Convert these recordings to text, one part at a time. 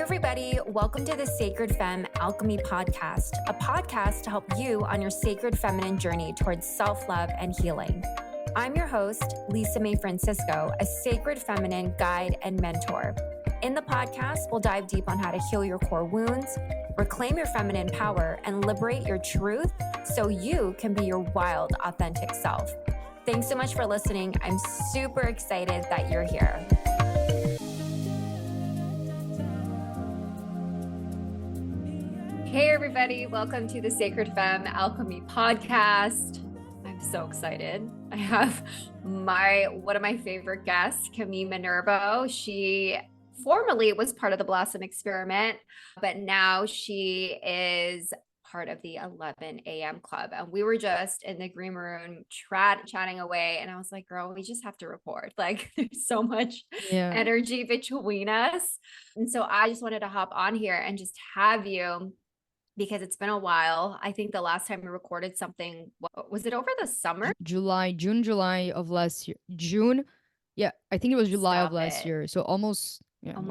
everybody. Welcome to the Sacred Femme Alchemy podcast, a podcast to help you on your sacred feminine journey towards self-love and healing. I'm your host, Lisa Mae Francisco, a sacred feminine guide and mentor. In the podcast, we'll dive deep on how to heal your core wounds, reclaim your feminine power, and liberate your truth so you can be your wild, authentic self. Thanks so much for listening. I'm super excited that you're here. Hey everybody, welcome to the Sacred Femme Alchemy podcast. I'm so excited. I have one of my favorite guests, Cami Minerbo. She formerly was part of the Blossom Experiment, but now she is part of the 11 a.m. club. And we were just in the green room chatting away. And I was like, girl, we just have to record. Like there's so much energy between us. And so I just wanted to hop on here and just have you, because it's been a while. I think the last time we recorded something, was it over the summer? July of last year. June. Yeah, I think it was July of last year. So almost 9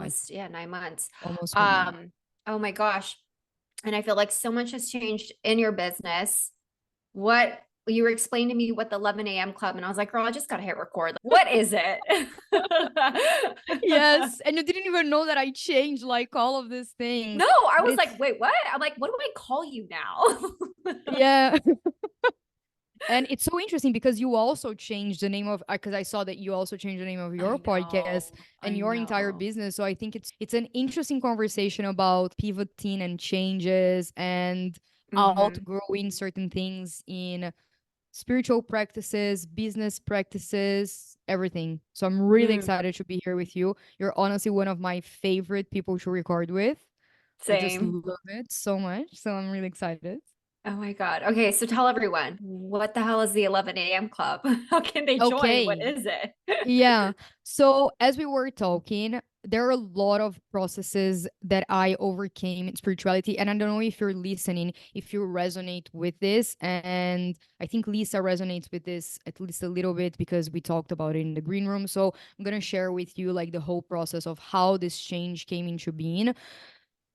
months. Almost. Oh my gosh. And I feel like so much has changed in your business. What you were explaining to me what the 11 a.m. club, and I was like, girl, I just got to hit record. What is it? Yes. And you didn't even know that I changed like all of these things. No, I was like, wait, what? I'm like, what do I call you now? Yeah. And it's so interesting because you also changed the name of, because I saw that you also changed the name of your podcast and your entire business. So I think it's an interesting conversation about pivoting and changes and outgrowing certain things in spiritual practices, business practices, everything. So I'm really excited to be here with you. You're honestly one of my favorite people to record with. Same. I just love it so much. So I'm really excited. Oh my God. Okay. So tell everyone, what the hell is the 11 a.m. club? How can they join? What is it? Yeah. So as we were talking, there are a lot of processes that I overcame in spirituality. And I don't know if you're listening, if you resonate with this. And I think Lisa resonates with this at least a little bit because we talked about it in the green room. So I'm going to share with you like the whole process of how this change came into being.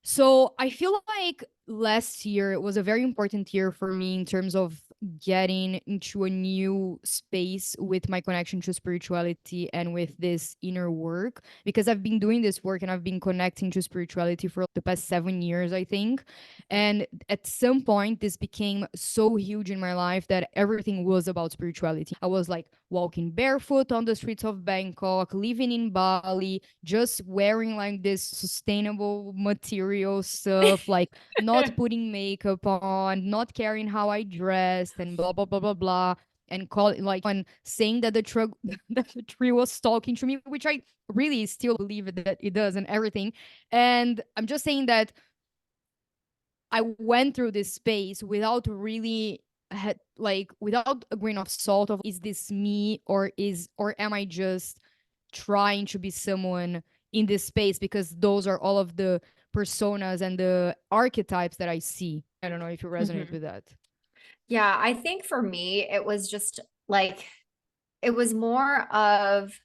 So I feel like last year was a very important year for me in terms of getting into a new space with my connection to spirituality and with this inner work, because I've been doing this work and I've been connecting to spirituality for the past 7 years, I think. And at some point, this became so huge in my life that everything was about spirituality. I was like walking barefoot on the streets of Bangkok, living in Bali, just wearing like this sustainable material stuff, like not putting makeup on, not caring how I dressed, and blah blah blah blah blah, and saying that the tree was talking to me, which I really still believe that it does and everything. And I'm just saying that I went through this space without really without a grain of salt of, is this me, or am I just trying to be someone in this space, because those are all of the personas and the archetypes that I see. I don't know if you resonate with that. Yeah, I think for me, it was just like, it was more of,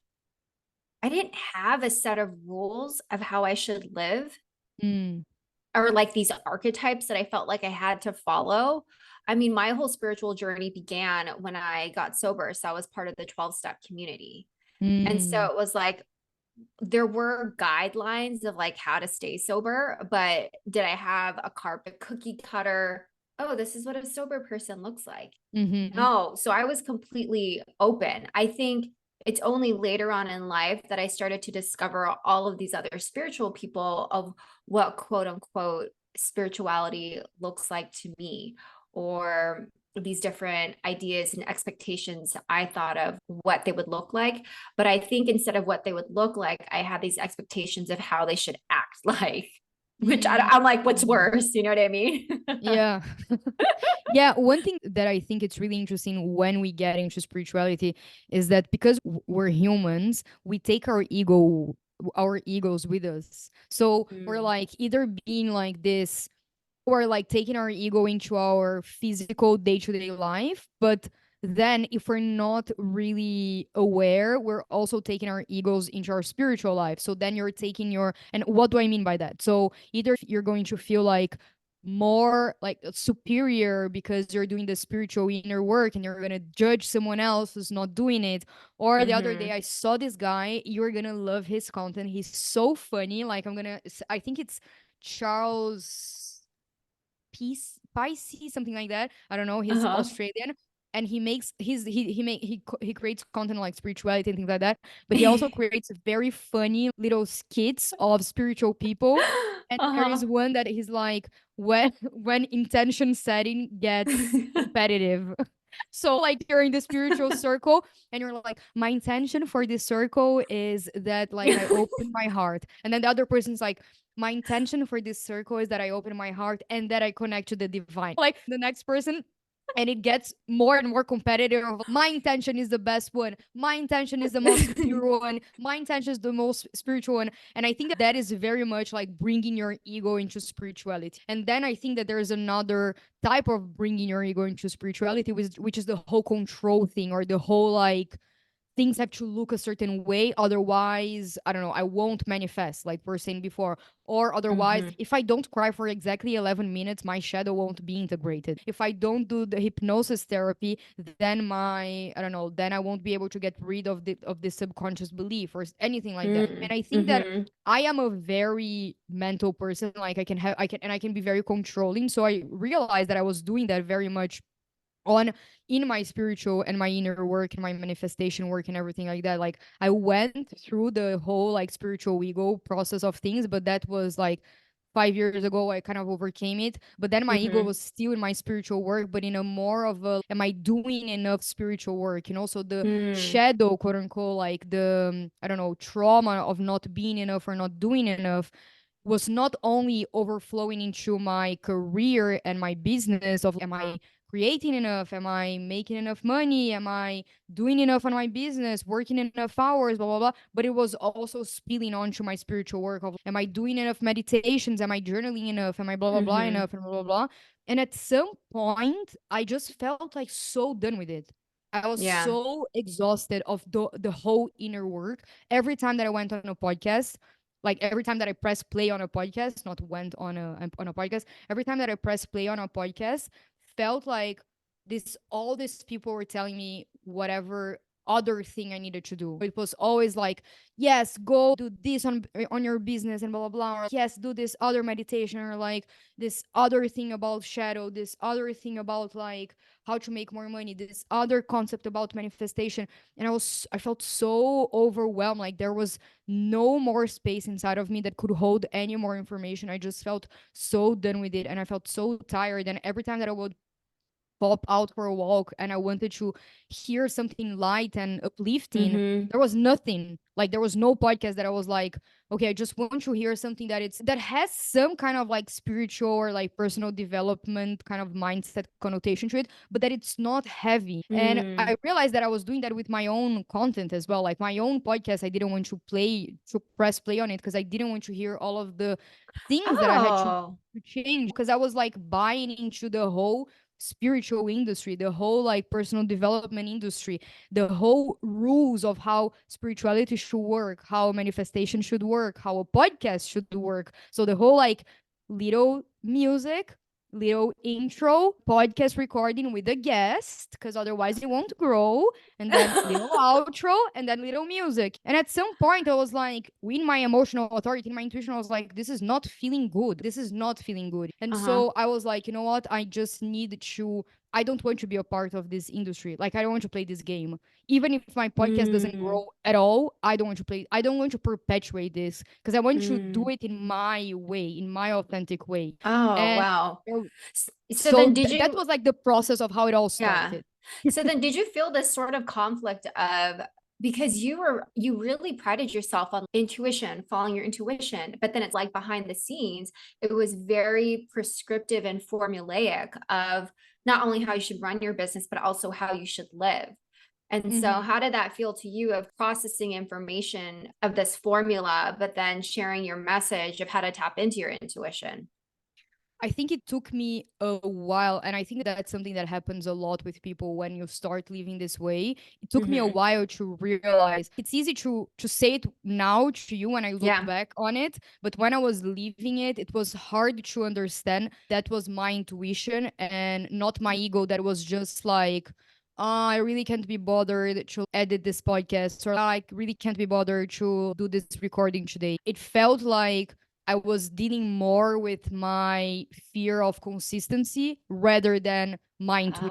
I didn't have a set of rules of how I should live, or like these archetypes that I felt like I had to follow. I mean, my whole spiritual journey began when I got sober. So I was part of the 12-step community. And so it was like, there were guidelines of like how to stay sober, but did I have a cookie cutter? Oh, this is what a sober person looks like. No. So I was completely open. I think it's only later on in life that I started to discover all of these other spiritual people of what quote unquote spirituality looks like to me, or these different ideas and expectations I thought of what they would look like. But I think instead of what they would look like, I had these expectations of how they should act like, which I'm like, what's worse? You know what I mean? Yeah. Yeah. One thing that I think it's really interesting when we get into spirituality is that because we're humans, we take our egos with us. So we're like either being like this, or like taking our ego into our physical day-to-day life, but then if we're not really aware, we're also taking our egos into our spiritual life. So then you're taking and what do I mean by that? So either you're going to feel like more like superior because you're doing the spiritual inner work and you're going to judge someone else who's not doing it. Or the other day I saw this guy, you're going to love his content. He's so funny. Like I think it's Charles Pisces, something like that. I don't know. He's Australian, and he makes he creates content like spirituality and things like that. But he also creates very funny little skits of spiritual people. And there is one that he's like, when intention setting gets competitive. So like you're in the spiritual circle and you're like, my intention for this circle is that like I open my heart. And then the other person's like, my intention for this circle is that I open my heart and that I connect to the divine. Like the next person, and it gets more and more competitive. My intention is the best one. My intention is the most pure one. My intention is the most spiritual one. And I think that is very much like bringing your ego into spirituality. And then I think that there's another type of bringing your ego into spirituality, which is the whole control thing, or the whole like things have to look a certain way, otherwise I don't know, I won't manifest, like we are saying before. Or otherwise, if I don't cry for exactly 11 minutes, my shadow won't be integrated. If I don't do the hypnosis therapy, then I don't know, then I won't be able to get rid of the subconscious belief or anything like that. And I think that I am a very mental person. Like I can be very controlling. So I realized that I was doing that very much in my spiritual and my inner work and my manifestation work and everything like that. Like I went through the whole like spiritual ego process of things, but that was like 5 years ago. I kind of overcame it, but then my ego was still in my spiritual work, but in a more of a, am I doing enough spiritual work? And also the shadow, quote unquote, like the I don't know, trauma of not being enough or not doing enough was not only overflowing into my career and my business of, am I creating enough? Am I making enough money? Am I doing enough on my business, working enough hours, blah, blah, blah. But it was also spilling onto my spiritual work of, am I doing enough meditations? Am I journaling enough? Am I blah, blah, blah enough? And blah, blah, blah. And at some point, I just felt like so done with it. I was so exhausted of the whole inner work. Every time that I went on a podcast, like every time that I press play on a podcast, not went on a podcast, every time that I press play on a podcast, felt like all these people were telling me whatever other thing I needed to do. It was always like, yes, go do this on your business and blah blah blah. Or, yes, do this other meditation, or like this other thing about shadow, this other thing about like how to make more money, this other concept about manifestation. And I felt so overwhelmed. Like there was no more space inside of me that could hold any more information. I just felt so done with it, and I felt so tired. And every time that I would pop out for a walk and I wanted to hear something light and uplifting, there was nothing. Like there was no podcast that I was like, okay, I just want to hear something that has some kind of like spiritual or like personal development kind of mindset connotation to it, but that it's not heavy. And I realized that I was doing that with my own content as well. Like my own podcast, I didn't want to press play on it because I didn't want to hear all of the things that I had to change, because I was like buying into the whole spiritual industry, the whole like personal development industry, the whole rules of how spirituality should work, how manifestation should work, how a podcast should work. So the whole like little music, little intro, podcast recording with a guest, because otherwise it won't grow, and then little outro, and then little music. And at some point I was like, in my emotional authority, in my intuition, I was like, this is not feeling good. This is not feeling good. And so I was like, you know what? I don't want to be a part of this industry. Like I don't want to play this game. Even if my podcast doesn't grow at all, I don't want to perpetuate this, because I want to do it in my way, in my authentic way. Oh, And wow. So so then that was like the process of how it all started. So then did you feel this sort of conflict of, because you really prided yourself on intuition, following your intuition, but then it's like behind the scenes, it was very prescriptive and formulaic of not only how you should run your business, but also how you should live. And so how did that feel to you, of processing information of this formula, but then sharing your message of how to tap into your intuition? I think it took me a while, and I think that's something that happens a lot with people when you start living this way. It took me a Mm-hmm. while to realize it's easy to say it now to you when I look Yeah. back on it, but when I was living it, it was hard to understand that was my intuition and not my ego. That was just like, I really can't be bothered to edit this podcast, or I really can't be bothered to do this recording today. It felt like I was dealing more with my fear of consistency rather than my intuition.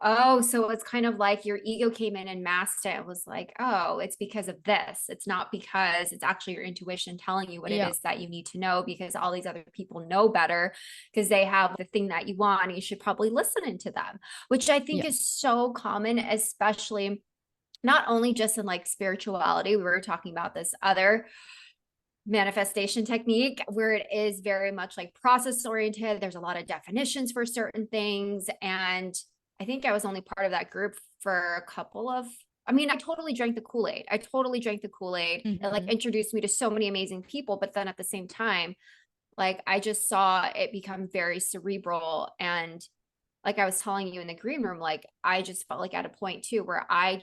Oh, so it's kind of like your ego came in and masked it. It was like, oh, it's because of this. It's not because it's actually your intuition telling you what it Yeah, is that you need to know, because all these other people know better because they have the thing that you want. And you should probably listen into them, which I think yeah, is so common, especially not only just in like spirituality. We were talking about this other manifestation technique where it is very much like process oriented. There's a lot of definitions for certain things. And I think I was only part of that group for a couple of, I mean, I totally drank the Kool-Aid. I totally drank the Kool-Aid. It like hmm introduced me to so many amazing people. But then at the same time, like I just saw it become very cerebral. And like I was telling you in the green room, like I just felt like at a point too where I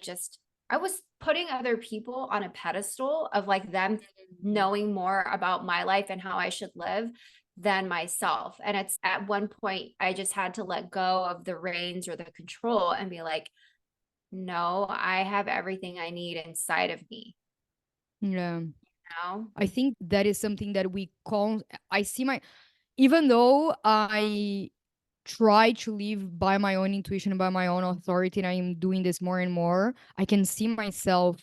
was putting other people on a pedestal of like them knowing more about my life and how I should live than myself. And it's at one point I just had to let go of the reins or the control and be like, no, I have everything I need inside of me. yeah. You I think that is something that I see my, even though I try to live by my own intuition, by my own authority, and I am doing this more and more, I can see myself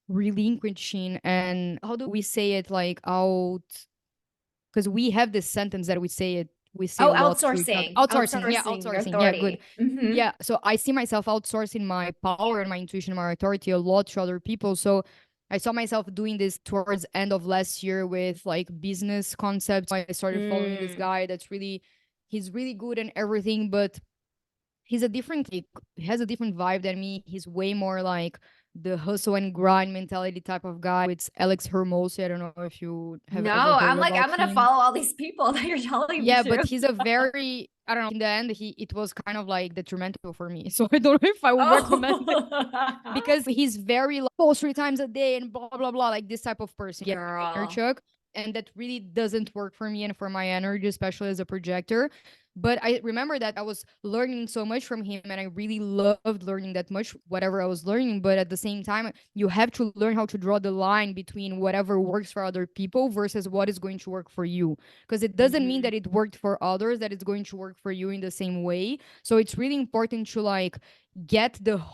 relinquishing. And how do we say it, like out, because we have this sentence that we say Oh, a lot to each other. Outsourcing, yeah, outsourcing your outsourcing, yeah, good. authority. Mm-hmm. Yeah, so I see myself outsourcing my power and my intuition, my authority a lot to other people. So I saw myself doing this towards end of last year with like business concepts. I started following this Mm. guy he's really good and everything, but he's a different like, he has a different vibe than me. He's way more like the hustle and grind mentality type of guy. It's Alex Hermosi. I don't know if you have No, ever heard I'm like, about I'm gonna him. follow all these people that you're telling me Yeah, but to. he's a very, I don't know, in the end it was kind of like detrimental for me. So I don't know if I would recommend it, Oh, because he's very like post 3 times a day and blah blah blah, like this type of person. Yeah, inner girl. chuck. And that really doesn't work for me and for my energy, especially as a projector. But I remember that I was learning so much from him, and I really loved learning that much, whatever I was learning. But at the same time, you have to learn how to draw the line between whatever works for other people versus what is going to work for you. Because it doesn't mean Mm-hmm. that it worked for others, that it's going to work for you in the same way. So it's really important to like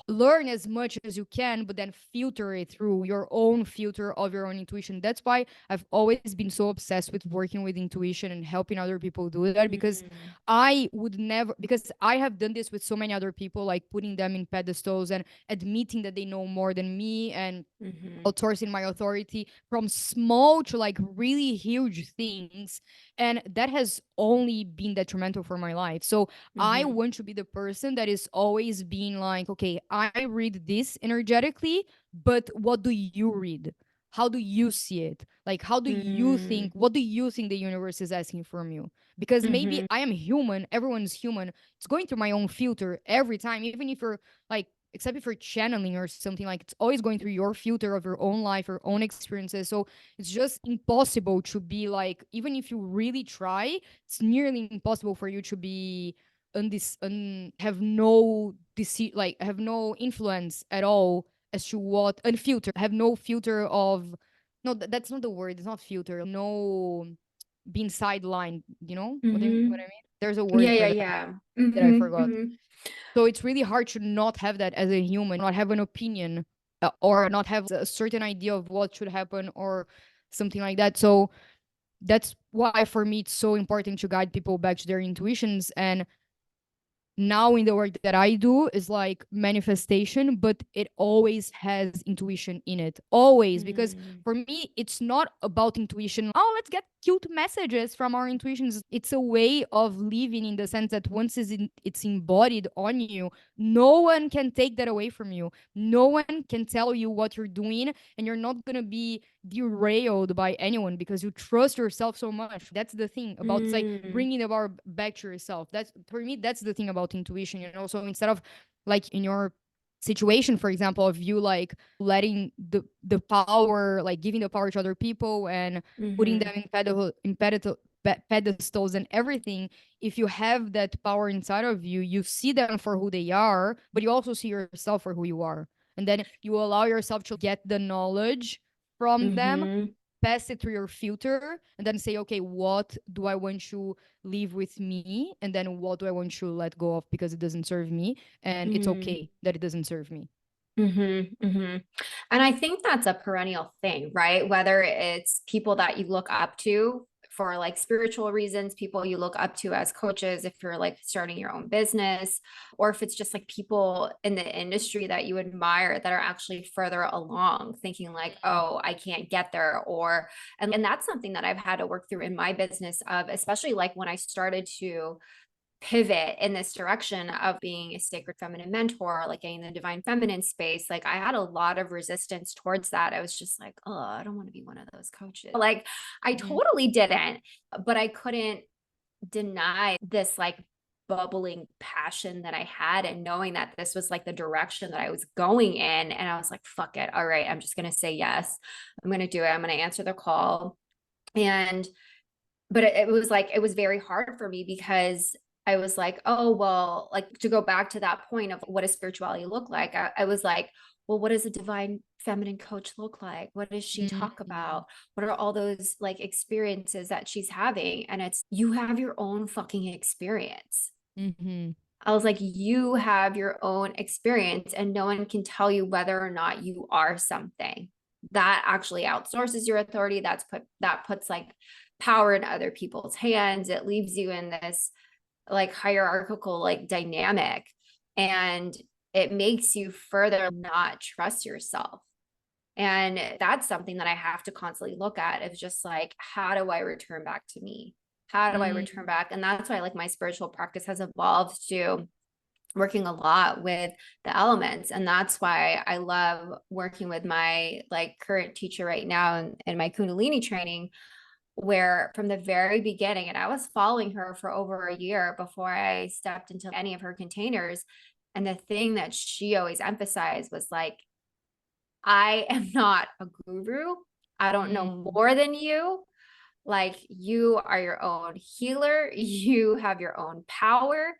learn as much as you can, but then filter it through your own filter of your own intuition. That's why I've always been so obsessed with working with intuition and helping other people do that, because Mm-hmm. I would never, because I have done this with so many other people, like putting them in pedestals and admitting that they know more than me and Mm-hmm. outsourcing my authority from small to like really huge things. And that has only been detrimental for my life. So I Mm-hmm. want to be the person that is always being like, okay, I read this energetically, but what do you read? How do you see it? Like, how do you Mm-hmm. think? What do you think the universe is asking from you? Because maybe Mm-hmm. I am human, everyone's human. It's going through my own filter every time, even if you're like, except if you're channeling or something, like it's always going through your filter of your own life, your own experiences. So it's just impossible to be like, even if you really try, it's nearly impossible for you to be have no like have no influence at all as to what unfiltered, have no filter of, no, that's not the word, it's not filter, no, being sidelined, you know what Mm-hmm. I mean? There's a Yeah, word yeah, for that yeah. that I Mm-hmm. forgot. Mm-hmm. So it's really hard to not have that as a human, not have an opinion, or not have a certain idea of what should happen or something like that. So that's why for me it's so important to guide people back to their intuitions. And now in the work that I do is like manifestation, but it always has intuition in it. Always. Because Mm-hmm. for me, it's not about intuition. Oh, let's get cute messages from our intuitions. It's a way of living, in the sense that once it's embodied on you, no one can take that away from you. No one can tell you what you're doing, and you're not going to be derailed by anyone because you trust yourself so much. That's the thing about, it's like bringing the power back to yourself. That's, for me, that's the thing about intuition, you know. So instead of, like, in your situation, for example, of you like letting the power, like giving the power to other people and putting them in pedestals and everything, if you have that power inside of you, you see them for who they are, but you also see yourself for who you are. And then you allow yourself to get the knowledge from them, pass it through your filter, and then say, okay, what do I want to leave with me? And then what do I want to let go of because it doesn't serve me? And it's okay that it doesn't serve me. And I think that's a perennial thing, right? Whether it's people that you look up to for like spiritual reasons, people you look up to as coaches, if you're like starting your own business, or if it's just like people in the industry that you admire that are actually further along, thinking like, oh, I can't get there. Or, and that's something that I've had to work through in my business of, especially like when I started to pivot in this direction of being a sacred feminine mentor, like getting the divine feminine space, like I had a lot of resistance towards that. I was just like, oh, I don't want to be one of those coaches. Like I totally didn't, but I couldn't deny this like bubbling passion that I had, and knowing that this was like the direction that I was going in. And I was like, fuck it. All right, I'm just going to say yes. I'm going to do it. I'm going to answer the call. And but it was like, it was very hard for me because I was like, oh, well, like to go back to that point of what does spirituality look like? I was like, well, what does a divine feminine coach look like? What does she talk about? What are all those like experiences that she's having? And it's, you have your own fucking experience. I was like, you have your own experience and no one can tell you whether or not you are something. That actually outsources your authority. That puts like power in other people's hands. It leaves you in this like hierarchical like dynamic, and it makes you further not trust yourself. And that's something that I have to constantly look at, is just like, how do I return back to me? How do I return back? And that's why like my spiritual practice has evolved to working a lot with the elements. And that's why I love working with my like current teacher right now in my Kundalini training, where from the very beginning, and I was following her for over a year before I stepped into any of her containers. And the thing that she always emphasized was like, I am not a guru. I don't know more than you. Like, you are your own healer. You have your own power.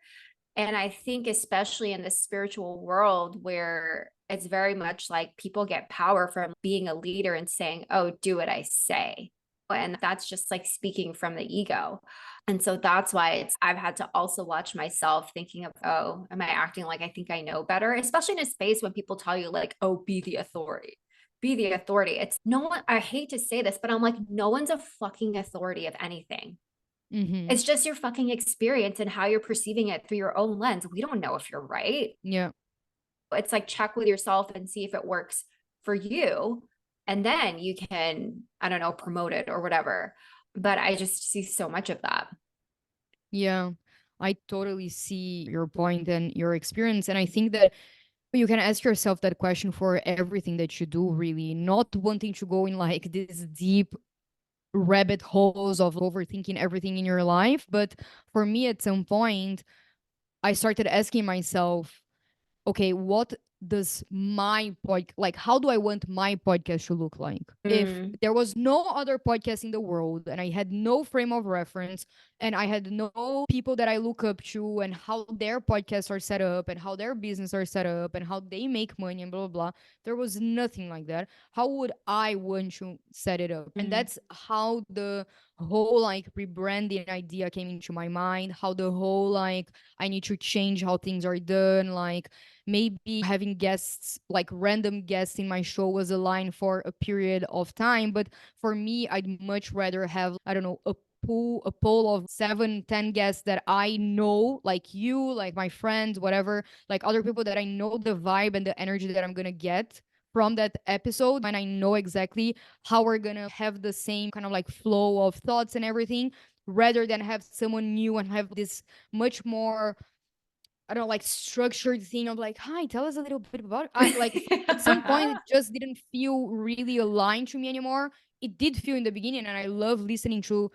And I think, especially in the spiritual world, where it's very much like people get power from being a leader and saying, oh, do what I say. And that's just like speaking from the ego. And so that's why I've had to also watch myself thinking of, oh, am I acting like I think I know better? Especially in a space when people tell you like, oh, be the authority. Be the authority. It's no one, I hate to say this, but I'm like, no one's a fucking authority of anything. It's just your fucking experience and how you're perceiving it through your own lens. We don't know if you're right. Yeah. It's like, check with yourself and see if it works for you. And then you can, I don't know, promote it or whatever. But I just see so much of that. Yeah, I totally see your point and your experience. And I think that you can ask yourself that question for everything that you do, really, not wanting to go in like this deep rabbit holes of overthinking everything in your life. But for me, at some point, I started asking myself, okay, what does my like, how do I want my podcast to look like? If there was no other podcast in the world and I had no frame of reference and I had no people that I look up to and how their podcasts are set up and how their business are set up and how they make money and blah blah blah, there was nothing like that. How would I want to set it up? And that's how the whole like rebranding idea came into my mind, how the whole like I need to change how things are done, like maybe having guests, like random guests in my show was a line for a period of time. But for me, I'd much rather have, I don't know, a pool of 7-10 guests that I know, like you, like my friends, whatever, like other people that I know the vibe and the energy that I'm gonna get from that episode, and I know exactly how we're gonna have the same kind of like flow of thoughts and everything, rather than have someone new and have this much more, I don't know, like structured thing of like, hi, tell us a little bit about it. At some point it just didn't feel really aligned to me anymore. It did feel in the beginning, and I love listening to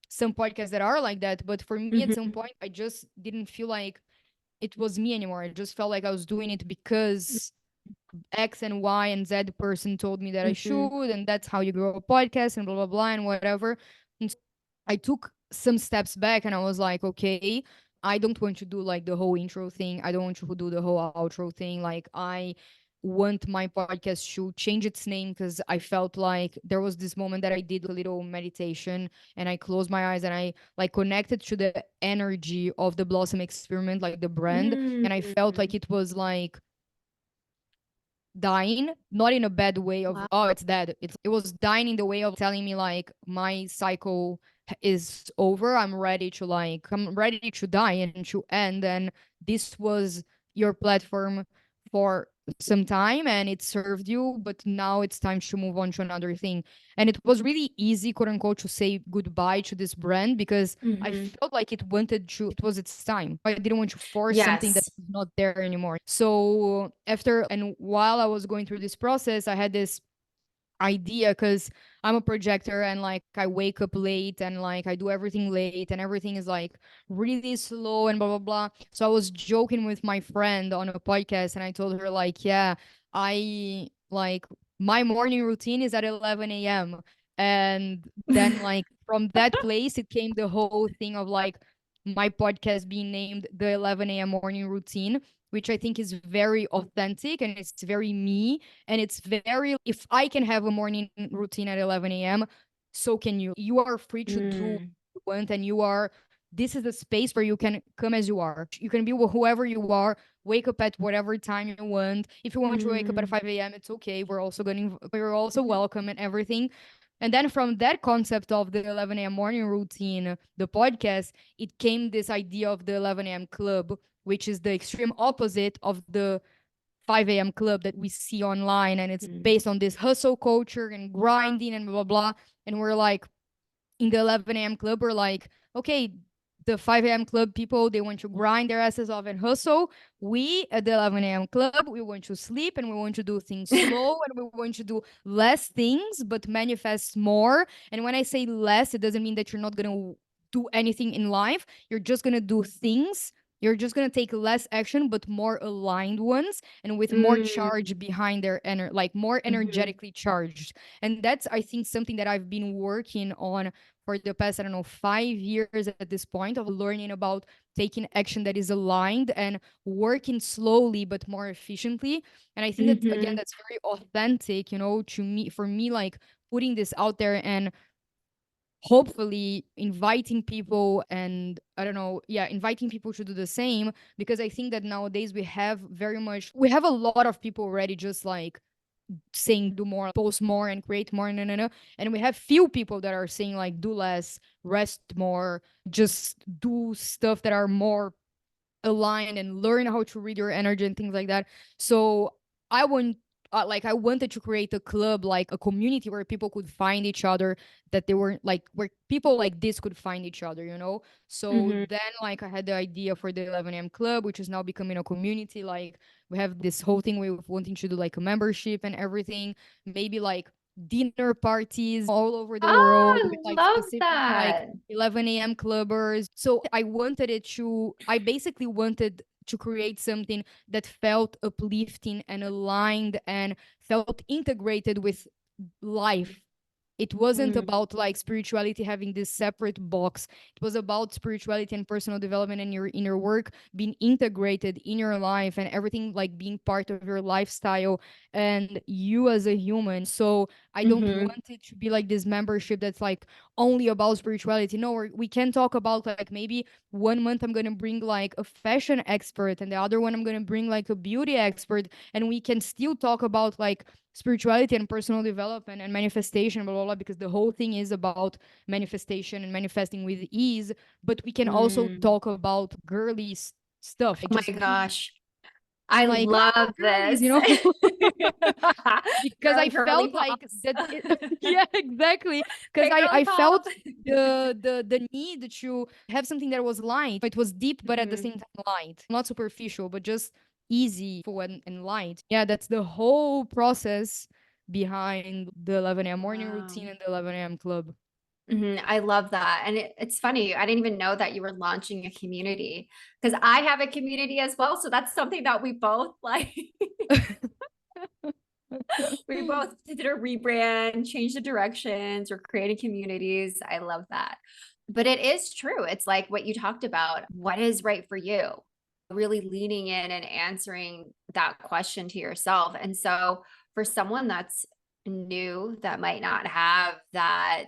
some podcasts that are like that. But for me, at some Mhm. point, I just didn't feel like it was me anymore. I just felt like I was doing it because X and Y and Z person told me that I Mhm. should, and that's how you grow a podcast and blah blah blah and whatever. And I took some steps back and I was like, okay, I don't want to do like the whole intro thing. I don't want to do the whole outro thing. Like, I want my podcast to change its name, because I felt like there was this moment that I did a little meditation and I closed my eyes and I like connected to the energy of the Blossom Experiment, like the brand. And I felt like Mm. it was like dying, not in a bad way of, Wow. oh, it's dead. It was dying in the way of telling me like my cycle is over. I'm ready to die and to end. And this was your platform for some time and it served you, but now it's time to move on to another thing. And it was really easy, quote unquote, to say goodbye to this brand, because I Mhm. felt like it was its time. I didn't want to force something that Yes. was not there anymore. So after and while I was going through this process, I had this idea, because I'm a projector and like I wake up late and like I do everything late and everything is like really slow and blah blah blah. So I was joking with my friend on a podcast and I told her like, yeah, I like my morning routine is at 11 a.m. And then like from that place it came the whole thing of like my podcast being named the 11 a.m. morning routine, which I think is very authentic and it's very me. And it's very, if I can have a morning routine at 11 a.m., so can you. You are free to do what Mm. you want, and this is a space where you can come as you are. You can be whoever you are, wake up at whatever time you want. If you want to wake up at Mm. 5 a.m., it's okay. We're also welcome and everything. And then from that concept of the 11 a.m. morning routine, the podcast, it came this idea of the 11 a.m. club, which is the extreme opposite of the 5 a.m. club that we see online. And it's Mm. based on this hustle culture and grinding and blah, blah, blah. And we're like, in the 11 a.m. club, we're like, okay, the 5 a.m. club people, they want to grind their asses off and hustle. We at the 11 a.m. club, we want to sleep and we want to do things slow and we want to do less things, but manifest more. And when I say less, it doesn't mean that you're not going to do anything in life. You're just going to do things. You're just going to take less action, but more aligned ones and with more Mm. charge behind their like more Mhm. energetically charged. And that's, I think, something that I've been working on for the past, I don't know, 5 years at this point, of learning about taking action that is aligned and working slowly but more efficiently. And I think that, again, Mhm. that's very authentic, to me, for me, like putting this out there and hopefully inviting people, and I don't know, yeah, inviting people to do the same, because I think that nowadays we have a lot of people already just like saying do more, post more, and create more. No, no, no. And we have few people that are saying like do less, rest more, just do stuff that are more aligned and learn how to read your energy and things like that. So I want I wanted to create a club, like a community where people could find each other, that they were like where people like this could find each other. So Mhm. then like I had the idea for the 11 a.m. club, which is now becoming a community. Like we have this whole thing with wanting to do like a membership and everything, maybe like dinner parties all over the Oh, world I with like love specific like that. 11 a.m. clubbers. So I basically wanted to create something that felt uplifting and aligned and felt integrated with life. It wasn't Mm. about like spirituality having this separate box. It was about spirituality and personal development and your inner work being integrated in your life and everything like being part of your lifestyle and you as a human. So I don't Mhm. want it to be like this membership that's like only about spirituality. No, we can talk about like maybe one month I'm gonna bring like a fashion expert and the other one I'm gonna bring like a beauty expert, and we can still talk about like spirituality and personal development and manifestation, blah, blah, blah, because the whole thing is about manifestation and manifesting with ease. But we can also Mm. talk about girly stuff, Oh like my just gosh. I like, love girlies, this. because I Girly, girly felt like pops. that yeah, exactly, because Hey, girly I pop. felt the need to have something that was light. It was deep but at the Mhm. same time light, not superficial but just easy for and light. Yeah, that's the whole process behind the 11 a.m. morning Wow. routine and the 11 a.m. club. I love that. And it's funny. I didn't even know that you were launching a community because I have a community as well. So that's something that we both like. We both did a rebrand, changed the directions, we're creating communities. I love that. But it is true. It's like what you talked about. What is right for you? Really leaning in and answering that question to yourself. And so for someone that's new that might not have that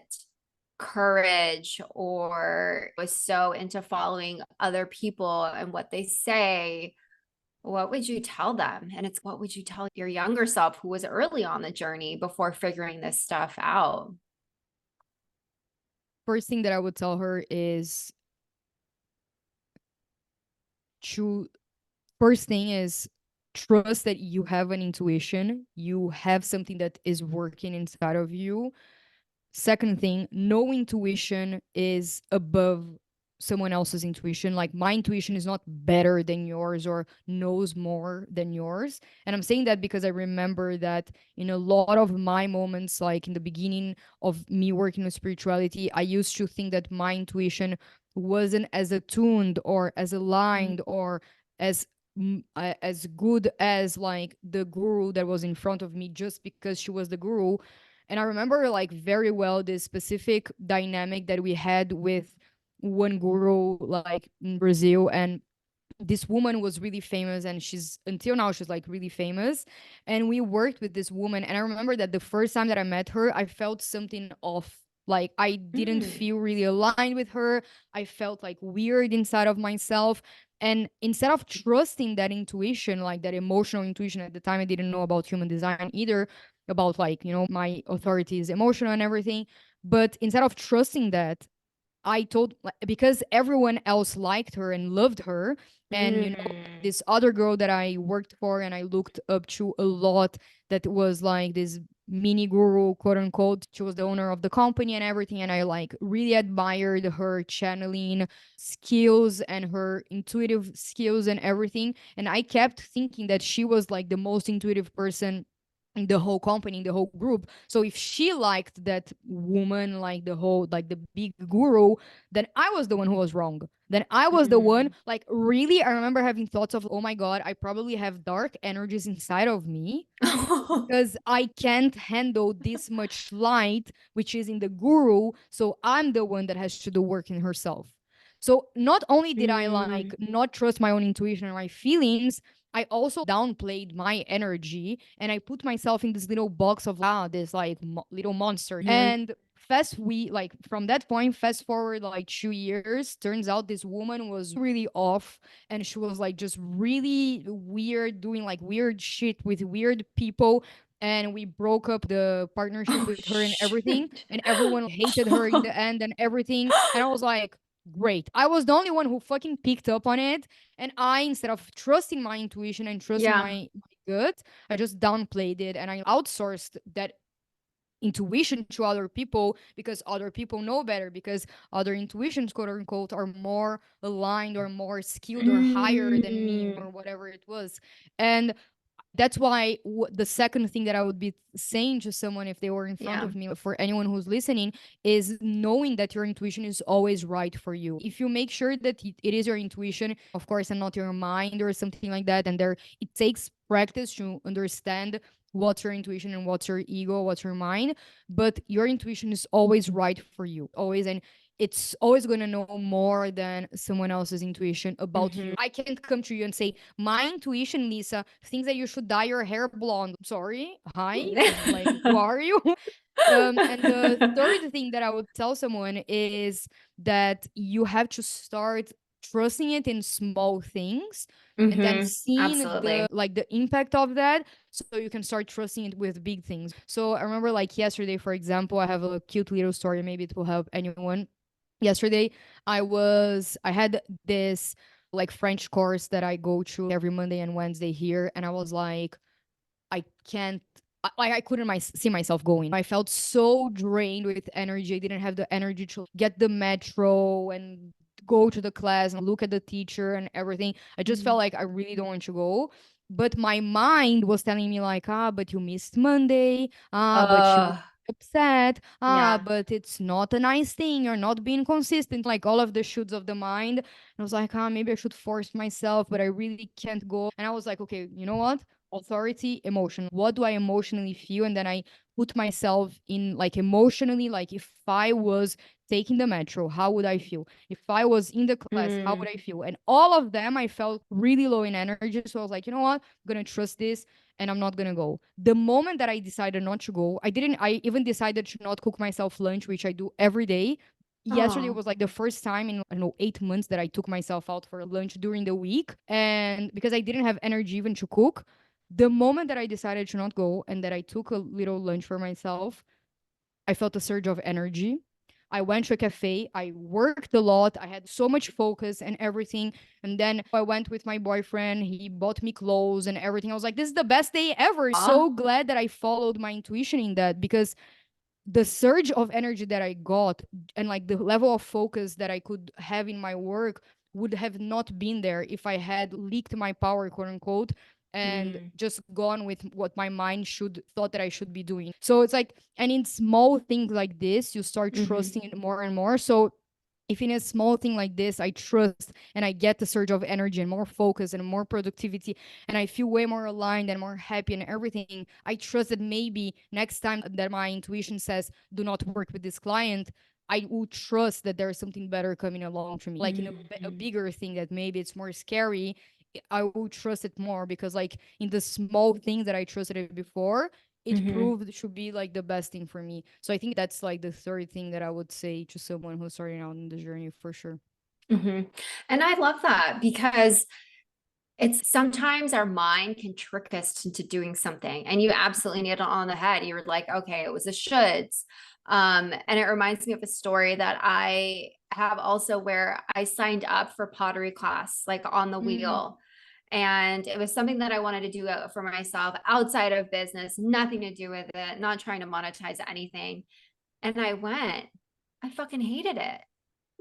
courage or was so into following other people and what they say, what would you tell them? And it's what would you tell your younger self who was early on the journey before figuring this stuff out? First thing that I would tell her is to first thing is trust that you have an intuition, you have something that is working inside of you. Second thing, no intuition is above someone else's intuition. Like my intuition is not better than yours or knows more than yours. And I'm saying that because I remember that in a lot of my moments, like in the beginning of me working with spirituality, I used to think that my intuition wasn't as attuned or as aligned or as as good as like the guru that was in front of me just because she was the guru. And I remember like very well this specific dynamic that we had with one guru like in Brazil. And this woman was really famous and she's until now she's like really famous. And we worked with this woman. And I remember that the first time that I met her, I felt something off. Like I didn't Mm. feel really aligned with her. I felt like weird inside of myself. And instead of trusting that intuition, like that emotional intuition, at the time I didn't know about human design either, about like, my authority is emotional and everything. But instead of trusting that, I told because everyone else liked her and loved her. And Mm. this other girl that I worked for and I looked up to a lot, that was like this mini guru, quote unquote. She was the owner of the company and everything. And I like really admired her channeling skills and her intuitive skills and everything. And I kept thinking that she was like the most intuitive person in the whole company, in the whole group. So if she liked that woman, like the whole, like the big guru, then I was the one who was wrong. Then I was the one, Mm. like, really, I remember having thoughts of, oh my God, I probably have dark energies inside of me because I can't handle this much light, which is in the guru. So I'm the one that has to do work in herself. So not only did I Mm. like not trust my own intuition and my feelings, I also downplayed my energy and I put myself in this little box of this like little monster. Mhm. And we like from that point, fast forward like 2 years, turns out this woman was really off and she was like just really weird, doing like weird shit with weird people. And we broke up the partnership Oh, with her and everything. shoot. And everyone hated her in the end and everything. And I was like, great. I was the only one who fucking picked up on it. And I, instead of trusting my intuition and trusting Yeah. my gut, I just downplayed it and I outsourced that intuition to other people because other people know better, because other intuitions, quote unquote, are more aligned or more skilled or higher than me Mm. or whatever it was. And that's why the second thing that I would be saying to someone if they were in front Yeah. of me, for anyone who's listening, is knowing that your intuition is always right for you. If you make sure that it is your intuition, of course, and not your mind or something like that, and there it takes practice to understand what's your intuition and what's your ego, what's your mind, but your intuition is always right for you, always. And it's always going to know more than someone else's intuition about you. Mhm. I can't come to you and say, my intuition, Lisa, thinks that you should dye your hair blonde. Sorry. Hi. Like, who are you? And the third thing that I would tell someone is that you have to start trusting it in small things and then seeing the Absolutely. like the impact of that, so you can start trusting it with big things. So I remember like yesterday, for example, I have a cute little story, maybe it will help anyone. Yesterday I had this like French course that I go to every Monday and Wednesday here. And I was like, I can't, like, I couldn't see myself going. I felt so drained with energy. I didn't have the energy to get the metro and go to the class and look at the teacher and everything. I just felt like I really don't want to go. But my mind was telling me like, but you missed Monday. But you upset. Yeah. But it's not a nice thing. You're not being consistent. Like all of the shoots of the mind. And I was like, maybe I should force myself, but I really can't go. And I was like, okay, you know what? Authority, emotion. What do I emotionally feel? And then I put myself in like emotionally, like if I was taking the metro, how would I feel? If I was in the class, how would I feel? And all of them, I felt really low in energy. So I was like, you know what? I'm going to trust this and I'm not going to go. The moment that I decided not to go, I even decided to not cook myself lunch, which I do every day. Yesterday Oh. was like the first time in, I don't know, 8 months that I took myself out for lunch during the week. And because I didn't have energy even to cook, the moment that I decided to not go and that I took a little lunch for myself, I felt a surge of energy. I went to a cafe. I worked a lot. I had so much focus and everything. And then I went with my boyfriend. He bought me clothes and everything. I was like, this is the best day ever. So glad that I followed my intuition in that, because the surge of energy that I got and like the level of focus that I could have in my work would have not been there if I had leaked my power, quote unquote, and just gone with what my mind should thought that I should be doing. So it's like, and in small things like this, you start trusting it more and more. So if in a small thing like this, I trust and I get the surge of energy and more focus and more productivity, and I feel way more aligned and more happy and everything, I trust that maybe next time that my intuition says, do not work with this client, I will trust that there's something better coming along to me. Like in a bigger thing that maybe it's more scary, I will trust it more, because like in the small things that I trusted it before, it proved to be like the best thing for me. So I think that's like the third thing that I would say to someone who's starting out in the journey for sure. And I love that, because it's sometimes our mind can trick us into doing something, and you absolutely nailed it on the head. You were like, okay, it was a shoulds. And it reminds me of a story that I have also, where I signed up for pottery class, like on the wheel. And it was something that I wanted to do for myself outside of business, nothing to do with it, not trying to monetize anything. And I went, I fucking hated it.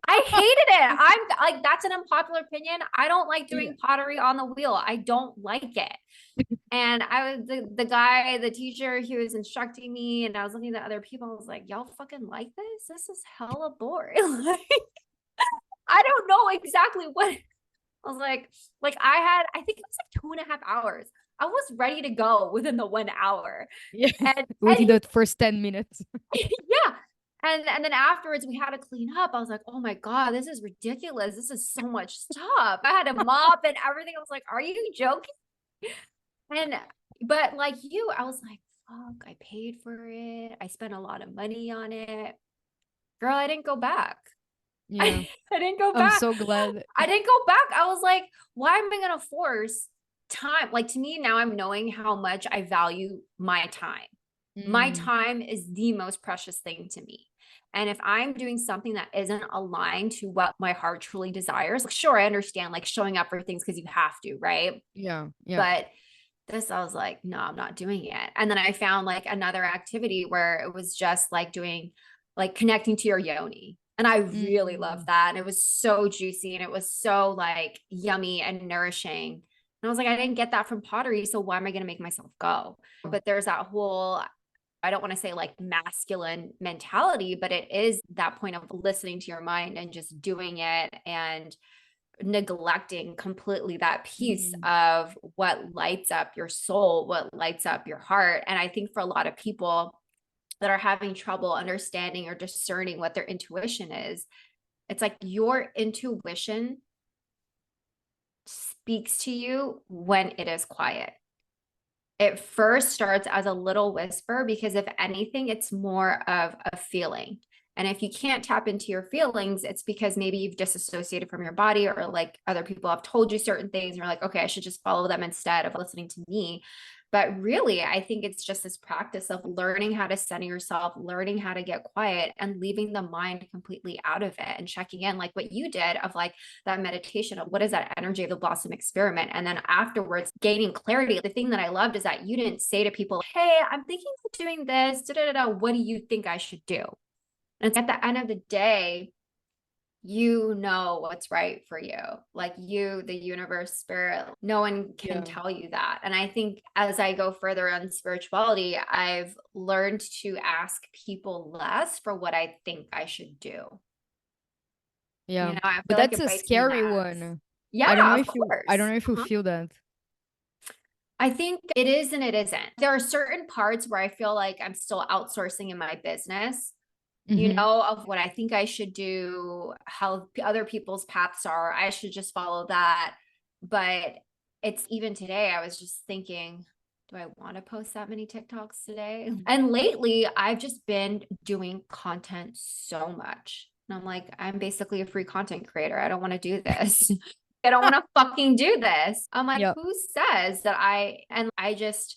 I hated it. I'm like, that's an unpopular opinion. I don't like Yeah. doing pottery on the wheel. I don't like it. And I was the guy, the teacher, he was instructing me, and I was looking at other people. I was like, y'all fucking like this? This is hella boring. Like, I don't know exactly what. I was like I think it was like 2.5 hours. I was ready to go within the 1 hour. Yeah. And Within the first 10 minutes. yeah. And then afterwards we had to clean up. I was like, oh my God, this is ridiculous. This is so much stuff. I had to mop and everything. I was like, are you joking? And but like you, I was like, fuck, I paid for it. I spent a lot of money on it. Girl, I didn't go back. Yeah. I didn't go I'm back. so glad. I didn't go back. I was like, why am I going to force time? Like, to me, now I'm knowing how much I value my time. My time is the most precious thing to me. And if I'm doing something that isn't aligned to what my heart truly desires, like, sure, I understand like showing up for things because you have to, right? Yeah. Yeah. But this, I was like, no, I'm not doing it. And then I found like another activity where it was just like doing, like connecting to your yoni. And I really loved that. And it was so juicy and it was so like yummy and nourishing. And I was like, I didn't get that from pottery. So why am I going to make myself go? But there's that whole, I don't want to say like masculine mentality, but it is that point of listening to your mind and just doing it, and neglecting completely that piece of what lights up your soul, what lights up your heart. And I think for a lot of people that are having trouble understanding or discerning what their intuition is, it's like your intuition speaks to you when it is quiet. It first starts as a little whisper, because if anything, it's more of a feeling. And if you can't tap into your feelings, it's because maybe you've disassociated from your body, or like other people have told you certain things and you're like, okay, I should just follow them instead of listening to me. But really, I think it's just this practice of learning how to center yourself, learning how to get quiet, and leaving the mind completely out of it, and checking in, like what you did, of like that meditation of what is that energy of the blossom experiment. And then afterwards, gaining clarity. The thing that I loved is that you didn't say to people, hey, I'm thinking of doing this. Da, da, da, da. What do you think I should do? And at the end of the day, you know what's right for you. Like you, the universe, spirit, no one can tell you that. And I think as I go further on spirituality, I've learned to ask people less for what I think I should do. Yeah. You know, I But feel like that's it a bites me in the scary ass. one. I don't Yeah, know of if you I don't course. know if you feel that. I think it is and it isn't. There are certain parts where I feel like I'm still outsourcing in my business, you Mm-hmm. know, of what I think I should do, how other people's paths are. I should just follow that. But it's even today, I was just thinking, do I want to post that many TikToks today? And lately, I've just been doing content so much. And I'm like, I'm basically a free content creator. I don't want to do this. I don't want to fucking do this. I'm like, Yeah. who says that and I just,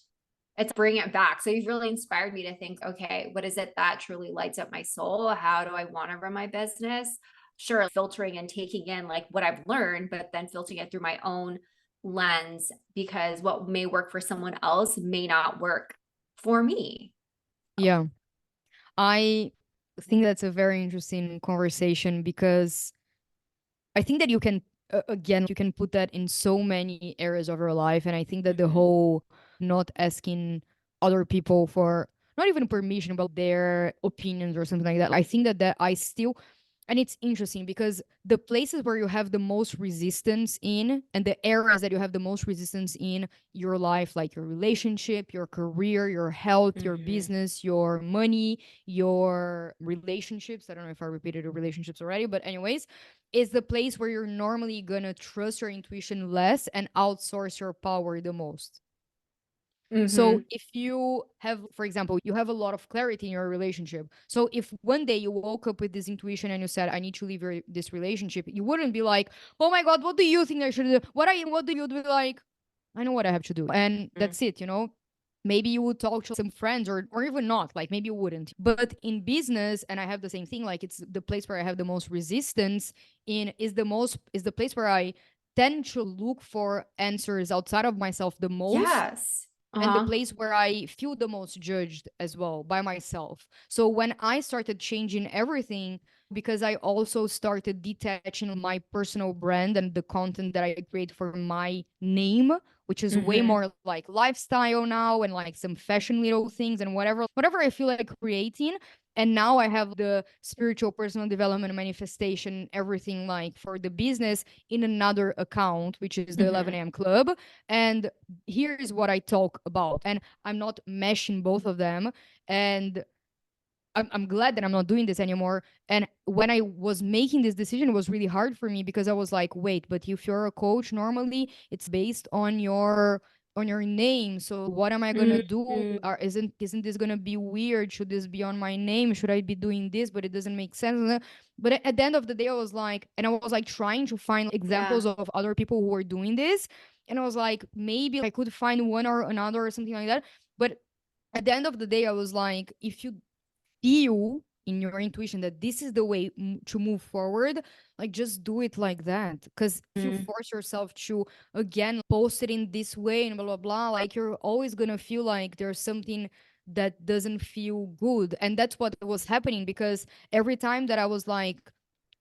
it's bring it back. So you've really inspired me to think, okay, what is it that truly lights up my soul? How do I want to run my business? Sure, filtering and taking in like what I've learned, but then filtering it through my own lens, because what may work for someone else may not work for me. Yeah. I think that's a very interesting conversation because I think that you can, again, you can put that in so many areas of your life. And I think that the Mhm. whole not asking other people for not even permission about their opinions or something like that, I think that I still, and it's interesting because the places where you have the most resistance in and the areas that you have the most resistance in your life, like your relationship, your career, your health, your Mhm. business, your money, your relationships. I don't know if I repeated the relationships already, but anyways, is the place where you're normally gonna trust your intuition less and outsource your power the most. So Mhm. if you have, for example, you have a lot of clarity in your relationship. So if one day you woke up with this intuition and you said, I need to leave this relationship, you wouldn't be like, oh my God, what do you think I should do? What do you do? Like, I know what I have to do. And Mhm. that's it, you know? Maybe you would talk to some friends or even not, like maybe you wouldn't. But in business, and I have the same thing, like it's the place where I have the most resistance in is the place where I tend to look for answers outside of myself the most, Yes. and the Uh-huh. place where I feel the most judged as well by myself. So when I started changing everything, because I also started detaching my personal brand and the content that I create for my name, which is way Mhm. more like lifestyle now and like some fashion little things and whatever I feel like creating. And now I have the spiritual personal development manifestation, everything like for the business in another account, which is the Mhm. 11 a.m. club. And here is what I talk about. And I'm not meshing both of them. And I'm glad that I'm not doing this anymore. And when I was making this decision, it was really hard for me because I was like, wait, but if you're a coach, normally it's based on your name. So what am I gonna do? Mhm. Or isn't this gonna be weird? Should this be on my name? Should I be doing this? But it doesn't make sense. But at the end of the day, I was like, and I was like trying to find examples Yeah. of other people who were doing this. And I was like, maybe I could find one or another or something like that. But at the end of the day, I was like, if you feel in your intuition that this is the way to move forward, like just do it like that. Because if you Mhm. force yourself to again post it in this way and blah blah blah, like you're always gonna feel like there's something that doesn't feel good. And that's what was happening because every time that I was like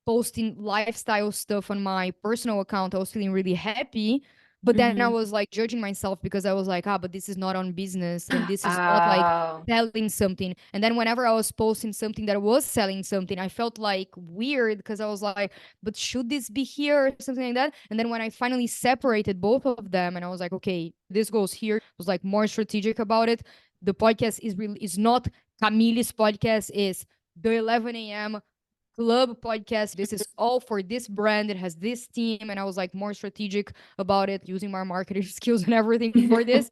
posting lifestyle stuff on my personal account, I was feeling really happy. But then I Mhm. was like judging myself because I was like, ah, but this is not on business and this is not like Oh. selling something. And then whenever I was posting something that was selling something, I felt like weird because I was like, but should this be here or something like that? And then when I finally separated both of them and I was like, okay, this goes here, I was like more strategic about it. The podcast is not Camille's podcast, is the 11 a.m. club podcast. This is all for this brand. It has this team. And I was like more strategic about it, using my marketing skills and everything for this.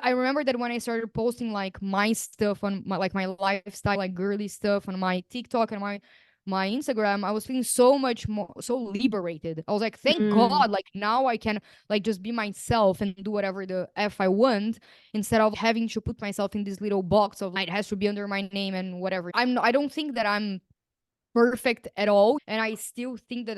I remember that when I started posting like my stuff on my like my lifestyle, like girly stuff on my TikTok and my my Instagram, I was feeling so much more, so liberated. I was like, thank Mm, God, like now I can like just be myself and do whatever the F I want, instead of having to put myself in this little box of like, it has to be under my name and whatever. I don't think that I'm perfect at all, and I still think that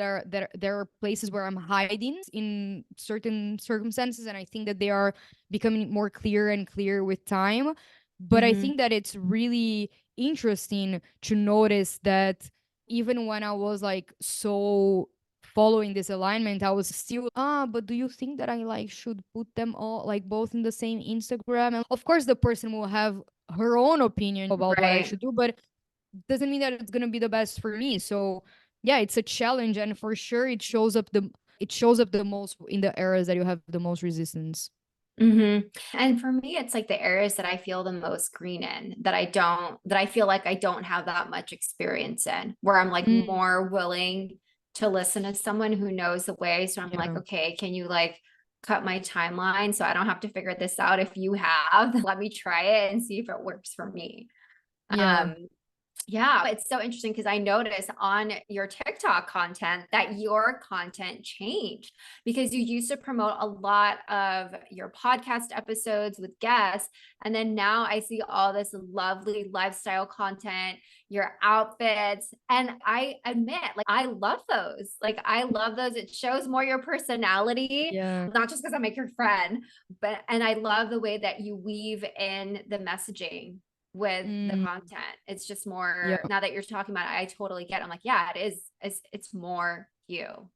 there are places where I'm hiding in certain circumstances, and I think that they are becoming more clear and clear with time. But I mm-hmm. think that it's really interesting to notice that even when I was like so following this alignment, I was still, but do you think that I like should put them all like both in the same Instagram? And of course the person will have her own opinion about what I Right. should do, but doesn't mean that it's going to be the best for me. So yeah, it's a challenge, and for sure it shows up the most in the areas that you have the most resistance. Mm-hmm. And for me, it's like the areas that I feel the most green in, that I feel like I don't have that much experience in, where I'm like Mm, more willing to listen to someone who knows the way. So I'm like, yeah. okay, can you like cut my timeline so I don't have to figure this out? If you have, let me try it and see if it works for me. Yeah. Um, yeah, it's so interesting because I noticed on your TikTok content that your content changed because you used to promote a lot of your podcast episodes with guests. And then now I see all this lovely lifestyle content, your outfits. And I admit, like, I love those. Like, I love those. It shows more your personality, Yeah. not just because I'm like your friend, but, and I love the way that you weave in the messaging with the Mm, content. It's just yeah. more, now that you're talking about it, I totally get it. I'm like, yeah, it is. It's more you.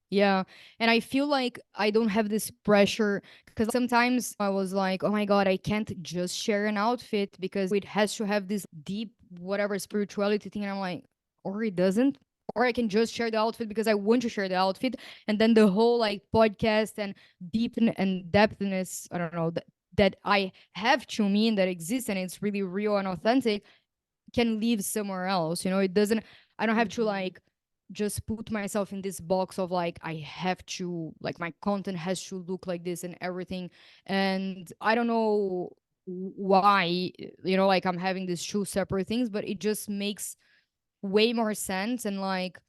Yeah. And I feel like I don't have this pressure because sometimes I was like, oh my God, I can't just share an outfit because it has to have this deep, whatever spirituality thing. And I'm like, or it doesn't. Or I can just share the outfit because I want to share the outfit. And then the whole like podcast and deepen and depthness, I don't know, that I have to me and that exists and it's really real and authentic can live somewhere else. It doesn't, I don't have to Mhm. like just put myself in this box of like I have to like my content has to look like this and everything. And I don't know why, like I'm having these two separate things, but it just makes way more sense. And like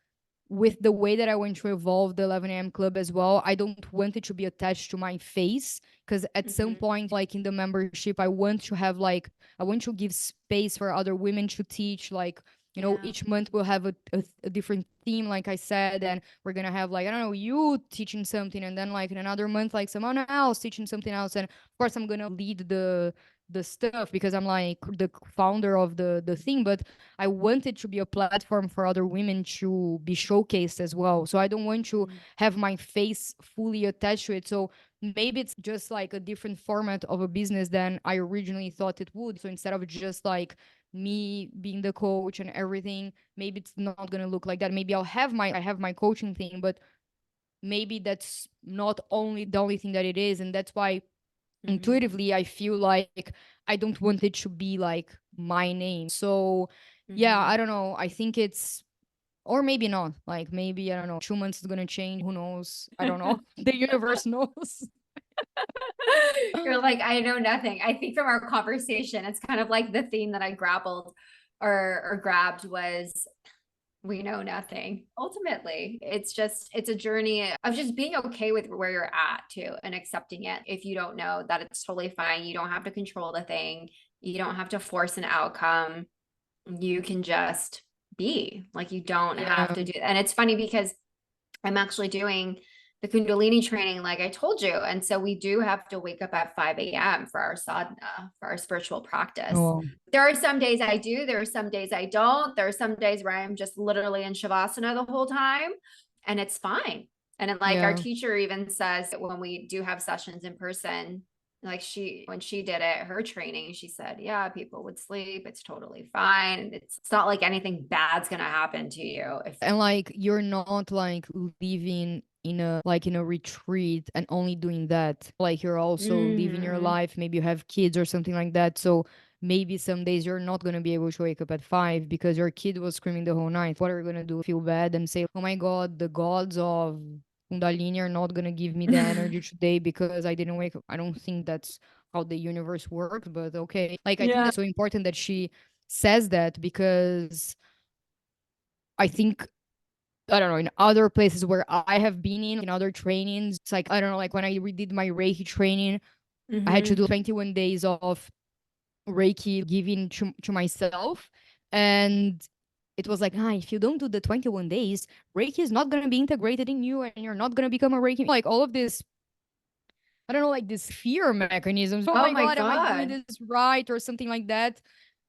with the way that I want to evolve the 11 a.m. club as well, I don't want it to be attached to my face because at some Mhm. point, like in the membership, I want to have like, I want to give space for other women to teach. Like, Yeah. each month we'll have a different theme, like I said, and we're going to have like, I don't know, you teaching something. And then like in another month, like someone else teaching something else. And of course, I'm going to lead the stuff because I'm like the founder of the thing, but I want it to be a platform for other women to be showcased as well. So I don't want to Mhm. have my face fully attached to it. So maybe it's just like a different format of a business than I originally thought it would. So instead of just like me being the coach and everything, maybe it's not gonna look like that. Maybe I have my coaching thing, but maybe that's not only the only thing that it is. And that's why Mhm. intuitively I feel like I don't want it to be like my name. So yeah, Mhm. I don't know. I think it's, or maybe not. Like maybe I don't know. 2 months is gonna change. Who knows? I don't know. The universe knows. You're like, I know nothing. I think from our conversation, it's kind of like the theme that I grappled or grabbed was we know nothing. Ultimately, it's a journey of just being okay with where you're at too and accepting it. If you don't know that, it's totally fine. You don't have to control the thing. You don't have to force an outcome. You can just be like, you don't have Yeah. to do. And it's funny because I'm actually doing the Kundalini training, like I told you. And so we do have to wake up at 5 a.m. for our sadhana, for our spiritual practice. Oh, There are some days I do, there are some days I don't. There are some days where I'm just literally in Shavasana the whole time, and it's fine. And then, like, our yeah. teacher even says that when we do have sessions in person, like when she did it, her training, she said, yeah, people would sleep. It's totally fine. And it's not like anything bad's going to happen to you. If, And like you're not like living in a retreat and only doing that. Like you're also living your Mhm. life. Maybe you have kids or something like that. So maybe some days you're not gonna be able to wake up at 5 because your kid was screaming the whole night. What are you gonna do? Feel bad and say, oh my God, the gods of Kundalini are not gonna give me the energy today because I didn't wake up. I don't think that's how the universe works, but okay. Like I think Yeah. that's so important that she says that because I think, I don't know, in other places where I have been in other trainings, it's like, I don't know, like when I redid my Reiki training, I had to do 21 days of Reiki giving to myself. And it was like, if you don't do the 21 days, Reiki is not going to be integrated in you and you're not going to become a Reiki. Like all of this, I don't know, like this fear mechanisms. Oh Oh my my God, am I doing God. this right or something like that?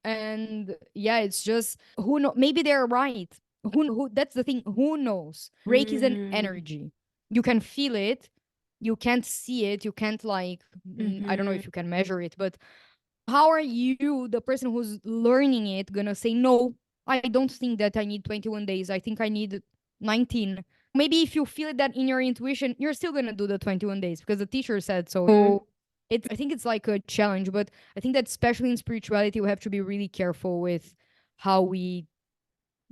And yeah, it's just, who know, maybe they're right. Who that's the thing, who knows? Reiki is an Mm. energy. You can feel it, you can't see it, you can't like, I don't know Mm-hmm. if you can measure it, but how are you, the person who's learning it, gonna say, no, I don't think that I need 21 days. I think I need 19. Maybe if you feel that in your intuition, you're still gonna do the 21 days because the teacher said so. So I think it's like a challenge, but I think that especially in spirituality, we have to be really careful with how we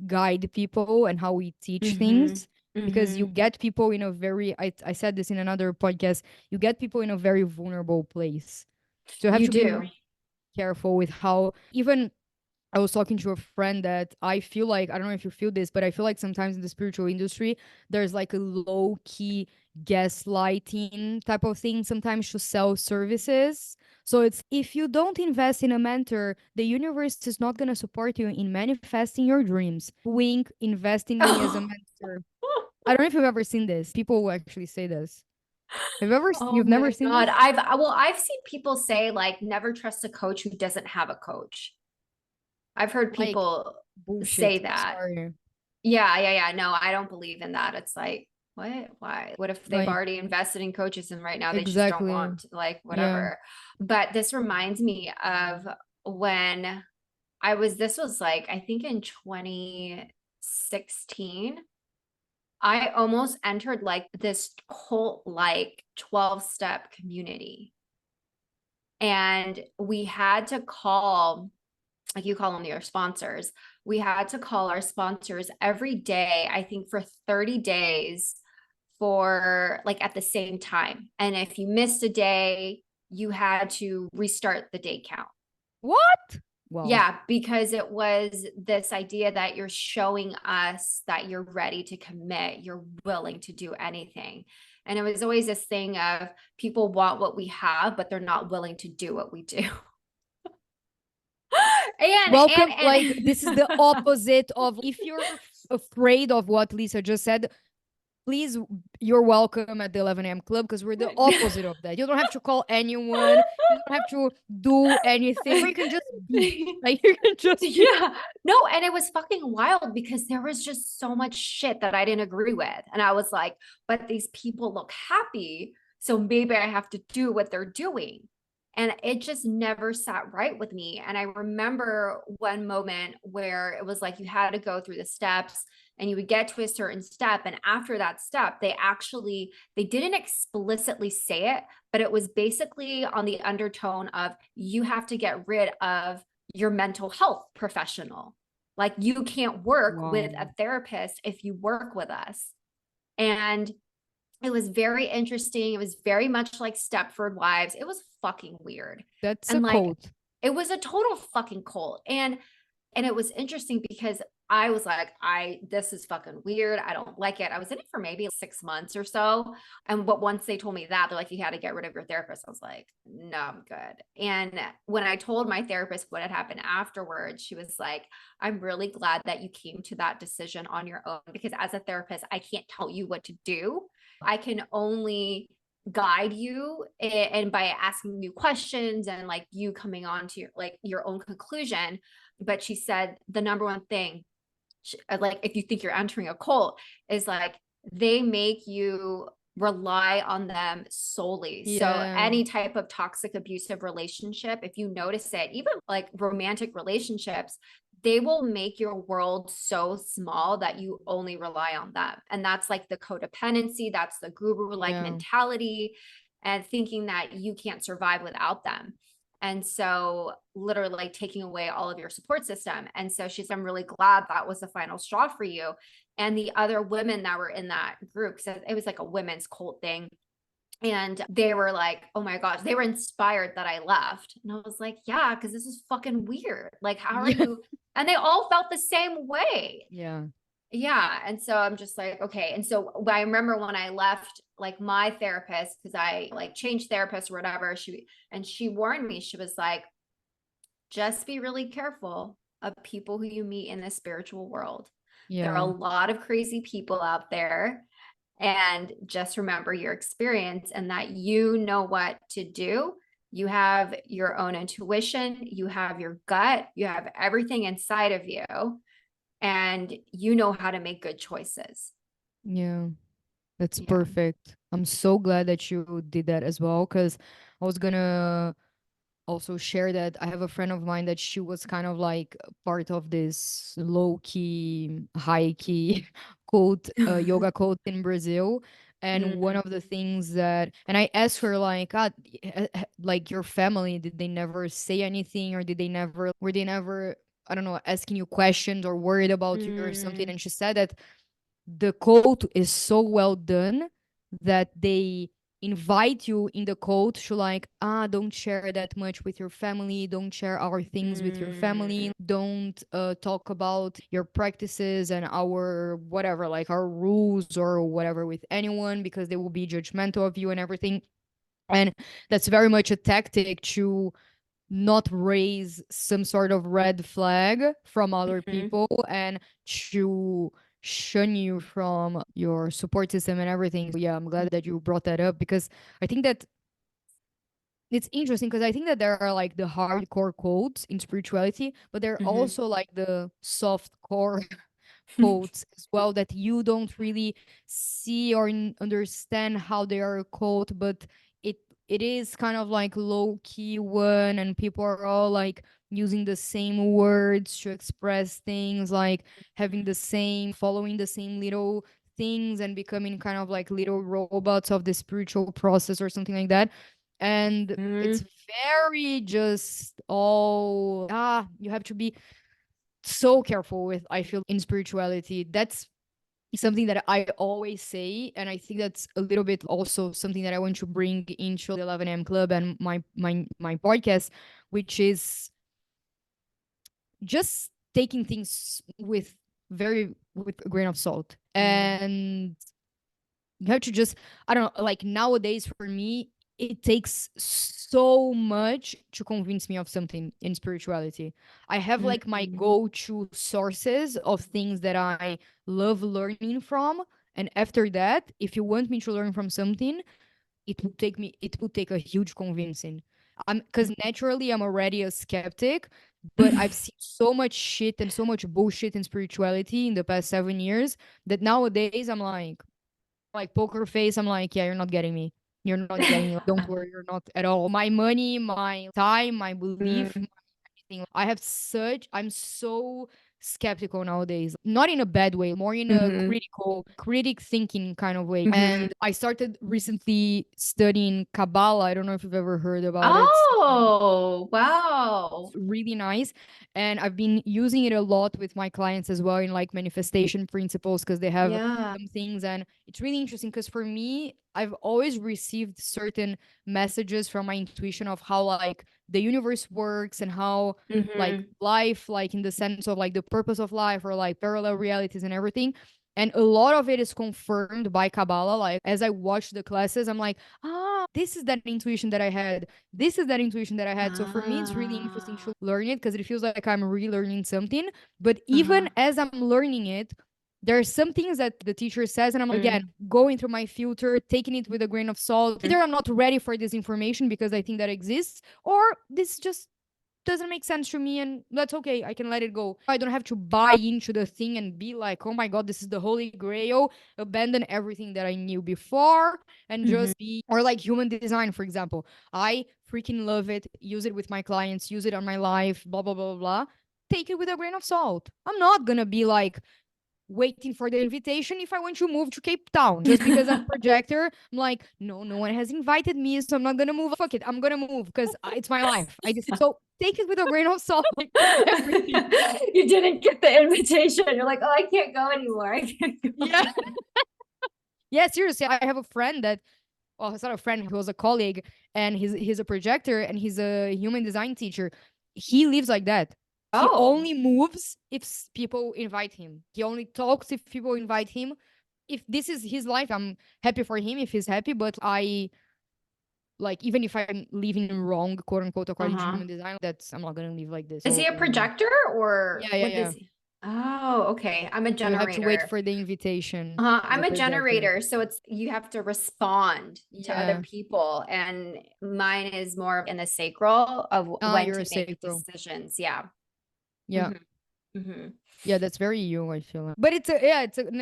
guide people and how we teach Mm-hmm. things, because you Mm-hmm. get people in a very, I said this in another podcast, you get people in a very vulnerable place. So you have You to be do. really careful with how, even I was talking to a friend that I feel like, I don't know if you feel this, but I feel like sometimes in the spiritual industry, there's like a low key gaslighting type of thing sometimes to sell services. So it's, if you don't invest in a mentor, the universe is not going to support you in manifesting your dreams. Wink, invest in me as a mentor. I don't know if you've ever seen this. People will actually say this. Oh You've never my seen God. this? I've seen people say like never trust a coach who doesn't have a coach. I've heard Like people say bullshit. that. Sorry. Yeah, yeah, yeah. No, I don't believe in that. It's like, what? Why? What if they've Like, already invested in coaches and right now they just don't exactly. want, like, Yeah. whatever. But this reminds me of when this was like, I think in 2016, I almost entered like this cult like 12-step community. And we had to call, like you call them your sponsors, we had to call our sponsors every day, I think for 30 days for like at the same time. And if you missed a day, you had to restart the day count. What? Wow. Yeah, because it was this idea that you're showing us that you're ready to commit, you're willing to do anything. And it was always this thing of people want what we have, but they're not willing to do what we do. Welcome. Like, And this is the opposite of, if you're afraid of what Lisa just said, please, you're welcome at the 11 a.m. club, because we're the opposite of that. You don't have to call anyone. You don't have to do anything. You can just be. Like, you can just be. yeah. No, and it was fucking wild because there was just so much shit that I didn't agree with. And I was like, but these people look happy. So maybe I have to do what they're doing. And it just never sat right with me. And I remember one moment where it was like you had to go through the steps and you would get to a certain step. And after that step, they didn't explicitly say it, but it was basically on the undertone of you have to get rid of your mental health professional. Like you can't work with Wow. a therapist if you work with us. And it was very interesting. It was very much like Stepford Wives. It was fucking weird. That's a And like quote. it was a total fucking cult. And it was interesting because I was like, this is fucking weird. I don't like it. I was in it for maybe 6 months or so. But once they told me that, they're like, you had to get rid of your therapist. I was like, no, I'm good. And when I told my therapist what had happened afterwards, she was like, I'm really glad that you came to that decision on your own, because as a therapist, I can't tell you what to do. I can only guide you and by asking new questions and like you coming on to your own conclusion. But she said the number one thing, like if you think you're entering a cult, is like they make you rely on them solely. So Yeah. any type of toxic abusive relationship, if you notice it, even like romantic relationships, they will make your world so small that you only rely on them. And that's like the codependency, that's the guru like Yeah. mentality, and thinking that you can't survive without them. And so literally like taking away all of your support system. And so she's, I'm really glad that was the final straw for you. And the other women that were in that group, so it was like a women's cult thing. And they were like, oh my gosh, they were inspired that I left. And I was like, yeah, because this is fucking weird. Like, how are Yeah. you? And they all felt the same way. Yeah. Yeah. And so I'm just like, okay. And so I remember when I left like my therapist, because I like changed therapists or whatever, she warned me, she was like, just be really careful of people who you meet in the spiritual world. There are a Yeah. lot of crazy people out there. And just remember your experience and that you know what to do. You have your own intuition, you have your gut, you have everything inside of you, and you know how to make good choices. Yeah. That's Yeah. perfect. I'm so glad that you did that as well, because I was gonna also share that I have a friend of mine that she was kind of like part of this low key, high key cult, yoga cult in Brazil. And one Mm, of the things that, and I asked her like, God, like your family, did they never say anything, or did they never, were they never, I don't know, asking you questions or worried about you or something? mm, And she said that the cult is so well done that they invite you in the cult to like, don't share that much with your family, don't share our things with your family, mm, don't talk about your practices and our whatever, like our rules or whatever with anyone, because they will be judgmental of you and everything. And that's very much a tactic to not raise some sort of red flag from other mhm, people and to shun you from your support system and everything. So yeah, I'm glad that you brought that up, because I think that it's interesting, because I think that there are like the hardcore codes in spirituality, but there are mhm, also like the soft core quotes as well, that you don't really see or understand how they are quote, but it it is kind of like low key one, and people are all like using the same words to express things, like having the same, following the same little things and becoming kind of like little robots of the spiritual process or something like that. And it's mhm, very just all, you have to be so careful with, I feel, in spirituality. That's something that I always say, and I think that's a little bit also something that I want to bring into the 11 a.m. club and my podcast, which is just taking things with with a grain of salt. mm, And you have to just, I don't know, like nowadays for me, it takes so much to convince me of something in spirituality. I have like my mm, go-to sources of things that I love learning from. And after that, if you want me to learn from something, it will take a huge convincing. Because naturally I'm already a skeptic, but I've seen so much shit and so much bullshit in spirituality in the past 7 years that nowadays I'm like poker face. I'm like, yeah, you're not getting me. You're not getting me. Like, don't worry, you're not at all. My money, my time, my belief, mm, everything. I'm so skeptical nowadays. Not in a bad way, more in a mhm, critic thinking kind of way. mhm. And I started recently studying Kabbalah. I don't know if you've ever heard about it. Oh, wow. Really nice, and I've been using it a lot with my clients as well in like manifestation principles, because they have Yeah. some things. And it's really interesting, because for me, I've always received certain messages from my intuition of how like the universe works, and how like Mhm. life, like in the sense of like the purpose of life, or like parallel realities and everything. And a lot of it is confirmed by Kabbalah. Like as I watch the classes, I'm like, this is that intuition that I had, this is that intuition that I had. So for me, it's really interesting Ah. to learn it, because it feels like I'm relearning something. But even Uh-huh. as I'm learning it, there are some things that the teacher says, and I'm again Mm, going through my filter, taking it with a grain of salt. mm, Either I'm not ready for this information because I think that exists, or this just doesn't make sense to me, and that's okay. I can let it go. I don't have to buy into the thing and be like, oh my god, this is the holy grail, abandon everything that I knew before and mhm. just be. Or like human design, for example, I freaking love it, use it with my clients, use it on my life, blah blah blah blah blah. Take it with a grain of salt. I'm not gonna be like waiting for the invitation if I want to move to Cape Town just because I'm a projector. I'm like, no, no one has invited me, so I'm not gonna move. Fuck it, I'm gonna move because it's my life. I just so take it with a grain of salt, like everything. You didn't get the invitation. You're like, oh, I can't go anymore. I can't go. Yeah, yeah. Seriously, I have a friend that, well, it's not a friend, he was a colleague, and he's a projector and he's a human design teacher. He lives like that. He Oh. only moves if people invite him. He only talks if people invite him. If this is his life, I'm happy for him if he's happy, but I like, even if I'm living wrong, quote unquote, according to Uh-huh. human design, I'm not gonna live like this. Is he a So projector or yeah, yeah, what yeah. does he? Oh, okay. I'm a So you have to wait generator. for the invitation as I'm a a projector. generator, so it's you have to respond to other Yeah. people, and mine is more in the sacral of Ah, when you're to a make sacral. decisions. Yeah. Yeah. Hmm. Hmm. Yeah, that's very you, I feel like. But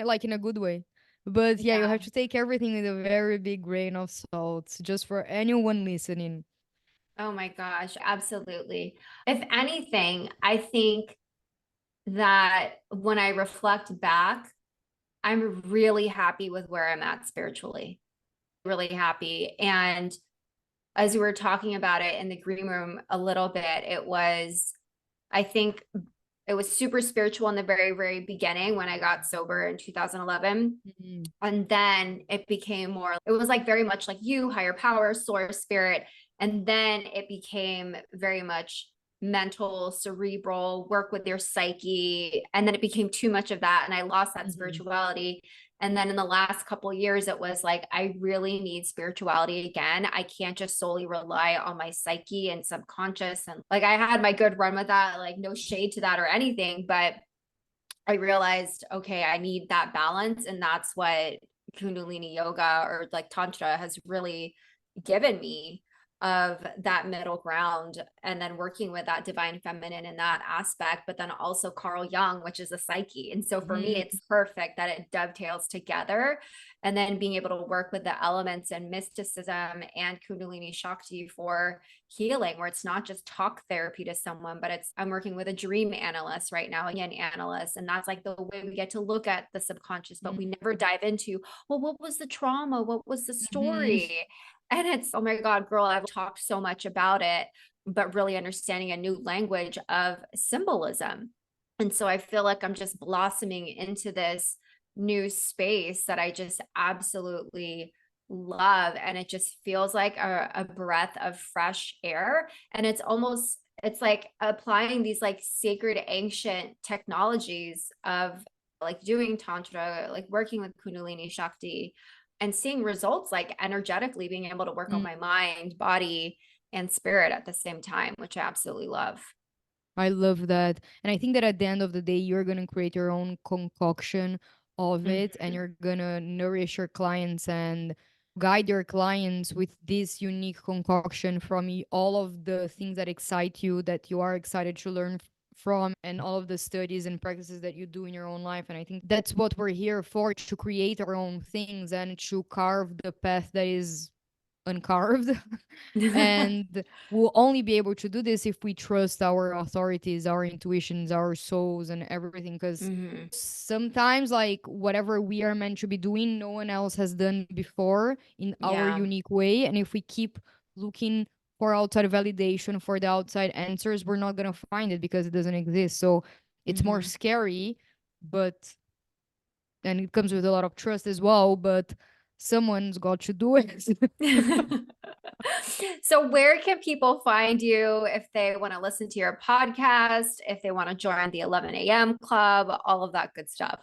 like in a good way. But yeah, you have Yeah. to take everything with a very big grain of salt, just for anyone listening. Oh my gosh, absolutely. If anything, I think that when I reflect back, I'm really happy with where I'm at spiritually. Really happy. And as we were talking about it in the green room a little bit, I think it was super spiritual in the very, very beginning when I got sober in 2011. Mhm. And then it became more, it was like very much like you, higher power, source, spirit. And then it became very much mental, cerebral, work with your psyche. And then it became too much of that. And I lost that Mhm. spirituality. And then in the last couple of years, it was like, I really need spirituality again. I can't just solely rely on my psyche and subconscious. And like, I had my good run with that, like, no shade to that or anything. But I realized, okay, I need that balance. And that's what Kundalini yoga or like Tantra has really given me, of that middle ground, and then working with that divine feminine in that aspect, but then also Carl Jung, which is a psyche. And so for me, Mhm. it's perfect that it dovetails together. And then being able to work with the elements and mysticism and Kundalini Shakti for healing, where it's not just talk therapy to someone, but I'm working with a dream analyst right now, again, analyst. And that's like the way we get to look at the subconscious, but we never dive into, well, what was the trauma? What was the Mhm. story? And it's, oh my God, girl, I've talked so much about it, but really understanding a new language of symbolism. And so I feel like I'm just blossoming into this new space that I just absolutely love. And it just feels like a breath of fresh air. And it's like applying these like sacred ancient technologies of like doing Tantra, like working with Kundalini Shakti, and seeing results, like energetically being able to work on Mhm. my mind, body, and spirit at the same time, which I absolutely love. I love that. And I think that at the end of the day, you're going to create your own concoction of it, and Mhm. you're going to nourish your clients and guide your clients with this unique concoction from all of the things that excite you, that you are excited to learn from, and all of the studies and practices that you do in your own life. And I think that's what we're here for, to create our own things and to carve the path that is uncarved. And we'll only be able to do this if we trust our authorities, our intuitions, our souls, and everything. Because Mhm. sometimes, like, whatever we are meant to be doing, no one else has done before in our Yeah. unique way. And if we keep looking for outside validation, for the outside answers, we're not going to find it because it doesn't exist. So it's more Mhm. scary, but, and it comes with a lot of trust as well, but someone's got to do it. So where can people find you if they want to listen to your podcast, if they want to join the 11 a.m. club, all of that good stuff?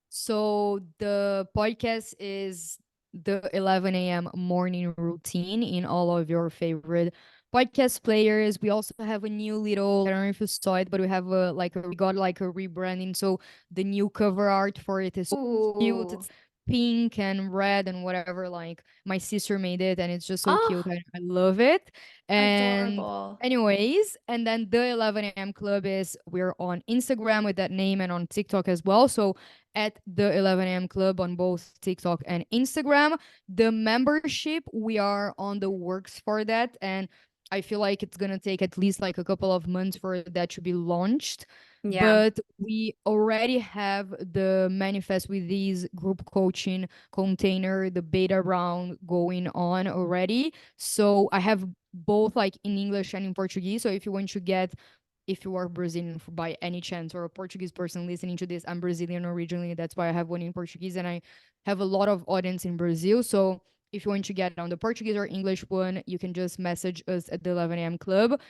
So the podcast is the 11 a.m. morning routine in all of your favorite podcast players. We also have a new little, I don't know if you saw it, but we have we got like a rebranding. So the new cover art for it is so cute. Ooh. It's pink and red and whatever. Like, my sister made it, and it's just so cute. Oh, I love it. And adorable. anyways, and then the 11 a.m. club is, we're on Instagram with that name and on TikTok as well. So at the 11 a.m. club on both TikTok and Instagram. The membership, we are on the works for that. And I feel like it's going to take at least like a couple of months for that to be launched. Yeah. But we already have the manifest with these group coaching container, the beta round going on already. So I have both like in English and in Portuguese. So if you want to get, if you are Brazilian by any chance, or a Portuguese person listening to this, I'm Brazilian originally. That's why I have one in Portuguese, and I have a lot of audience in Brazil. So if you want to get on the Portuguese or English one, you can just message us at the 11 a.m. club.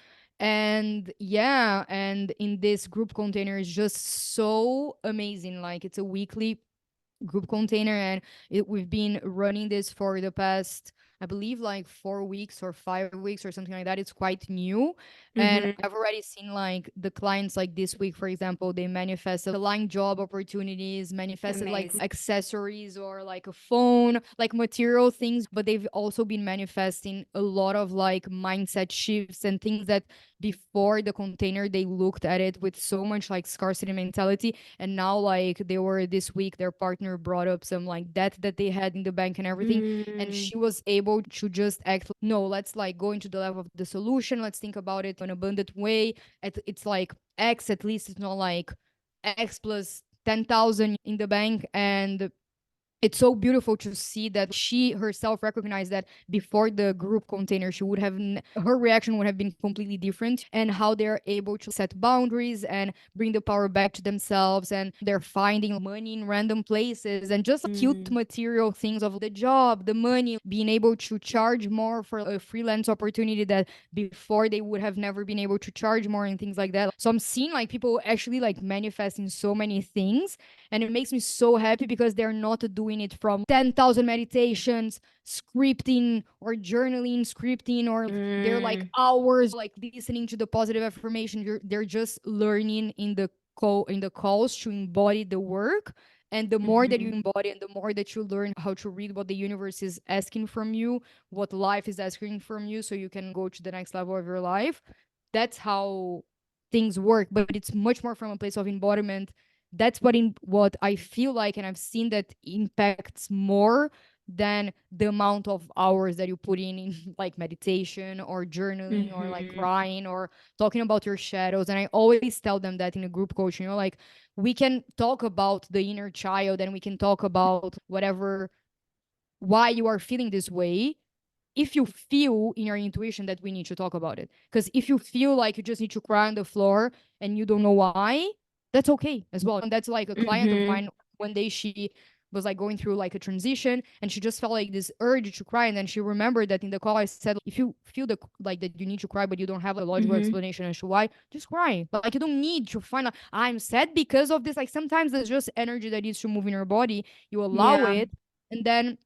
And yeah, and in this group container is just so amazing. Like it's a weekly group container, and we've been running this for the past, I believe, like 4 weeks or 5 weeks or something like that. It's quite new, and Mm-hmm. I've already seen like the clients, like this week for example, they manifested aligned job opportunities, manifested like Amazing. accessories or like a phone, like material things, but they've also been manifesting a lot of like mindset shifts and things that before the container they looked at it with so much like scarcity mentality, and now like they were this week their partner brought up some like debt that they had in the bank and everything, and Mm, she was able to just act, no, let's like go into the level of the solution, let's think about it in an abundant way. It's like X, at least it's not like X plus 10,000 in the bank. And it's so beautiful to see that she herself recognized that before the group container she would have her reaction would have been completely different, and how they're able to set boundaries and bring the power back to themselves, and they're finding money in random places and just cute mm, material things of the job, the money, being able to charge more for a freelance opportunity that before they would have never been able to charge more and things like that. So I'm seeing like people actually like manifesting so many things, and it makes me so happy because they're not doing it from 10,000 meditations, scripting or journaling, scripting, or they're like mm, hours like listening to the positive affirmation. They're just learning in the calls to embody the work. And the more that you mhm. embody and the more that you learn how to read what the universe is asking from you, what life is asking from you, so you can go to the next level of your life, that's how things work. But it's much more from a place of embodiment. That's what I feel like, and I've seen that impacts more than the amount of hours that you put in like meditation or journaling or like Mhm. crying or talking about your shadows. And I always tell them that in a group coaching, like we can talk about the inner child and we can talk about whatever, why you are feeling this way, if you feel in your intuition that we need to talk about it. Because if you feel like you just need to cry on the floor and you don't know why, that's okay as well. And that's like a client of Mhm. mine. One day she was like going through like a transition and she just felt like this urge to cry. And then she remembered that in the call I said, if you feel the like that you need to cry, but you don't have a logical Mhm. explanation as to why, just cry. But like you don't need to find out I'm sad because of this. Like sometimes there's just energy that needs to move in your body. You allow Yeah. it, and then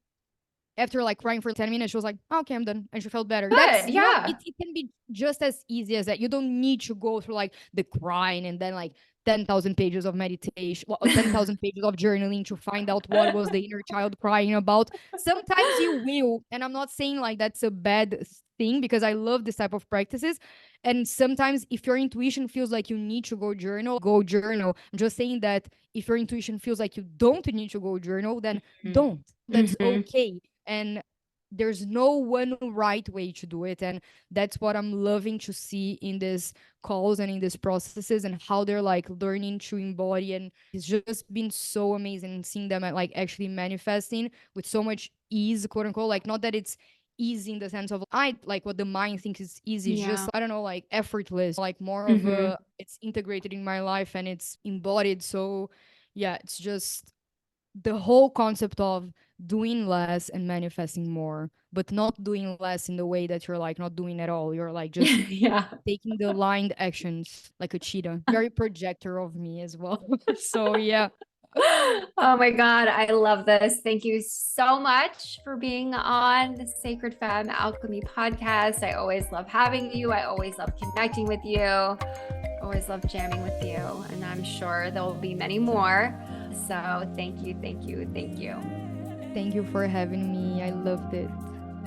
after like crying for 10 minutes, she was like, oh, okay, I'm done. And she felt better. That's Good. not, Yeah. it can be just as easy as that. You don't need to go through like the crying and then like 10,000 pages of meditation, well, 10,000 pages of journaling to find out what was the inner child crying about. Sometimes you will. And I'm not saying like that's a bad thing because I love this type of practices. And sometimes if your intuition feels like you need to go journal. I'm just saying that if your intuition feels like you don't need to go journal, then don't. That's Mhm. okay. And there's no one right way to do it, and that's what I'm loving to see in these calls and in these processes, and how they're like learning to embody. And it's just been so amazing seeing them at, like actually manifesting with so much ease, quote unquote. Like not that it's easy in the sense of I like what the mind thinks is easy, it's just Yeah. I don't know, like effortless, like more of Mhm. a, it's integrated in my life and it's embodied. So yeah, it's just the whole concept of doing less and manifesting more, but not doing less in the way that you're like not doing at all. You're like just Yeah. taking the aligned actions like a cheetah. Very projector of me as well. So yeah. Oh my God, I love this. Thank you so much for being on the Sacred Femme Alchemy podcast. I always love having you. I always love connecting with you. Always love jamming with you. And I'm sure there will be many more. So thank you, thank you, thank you. Thank you for having me. I loved it.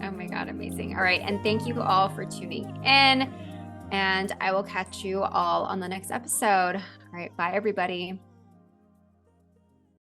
Oh my God, amazing. All right. And thank you all for tuning in. And I will catch you all on the next episode. All right. Bye, everybody.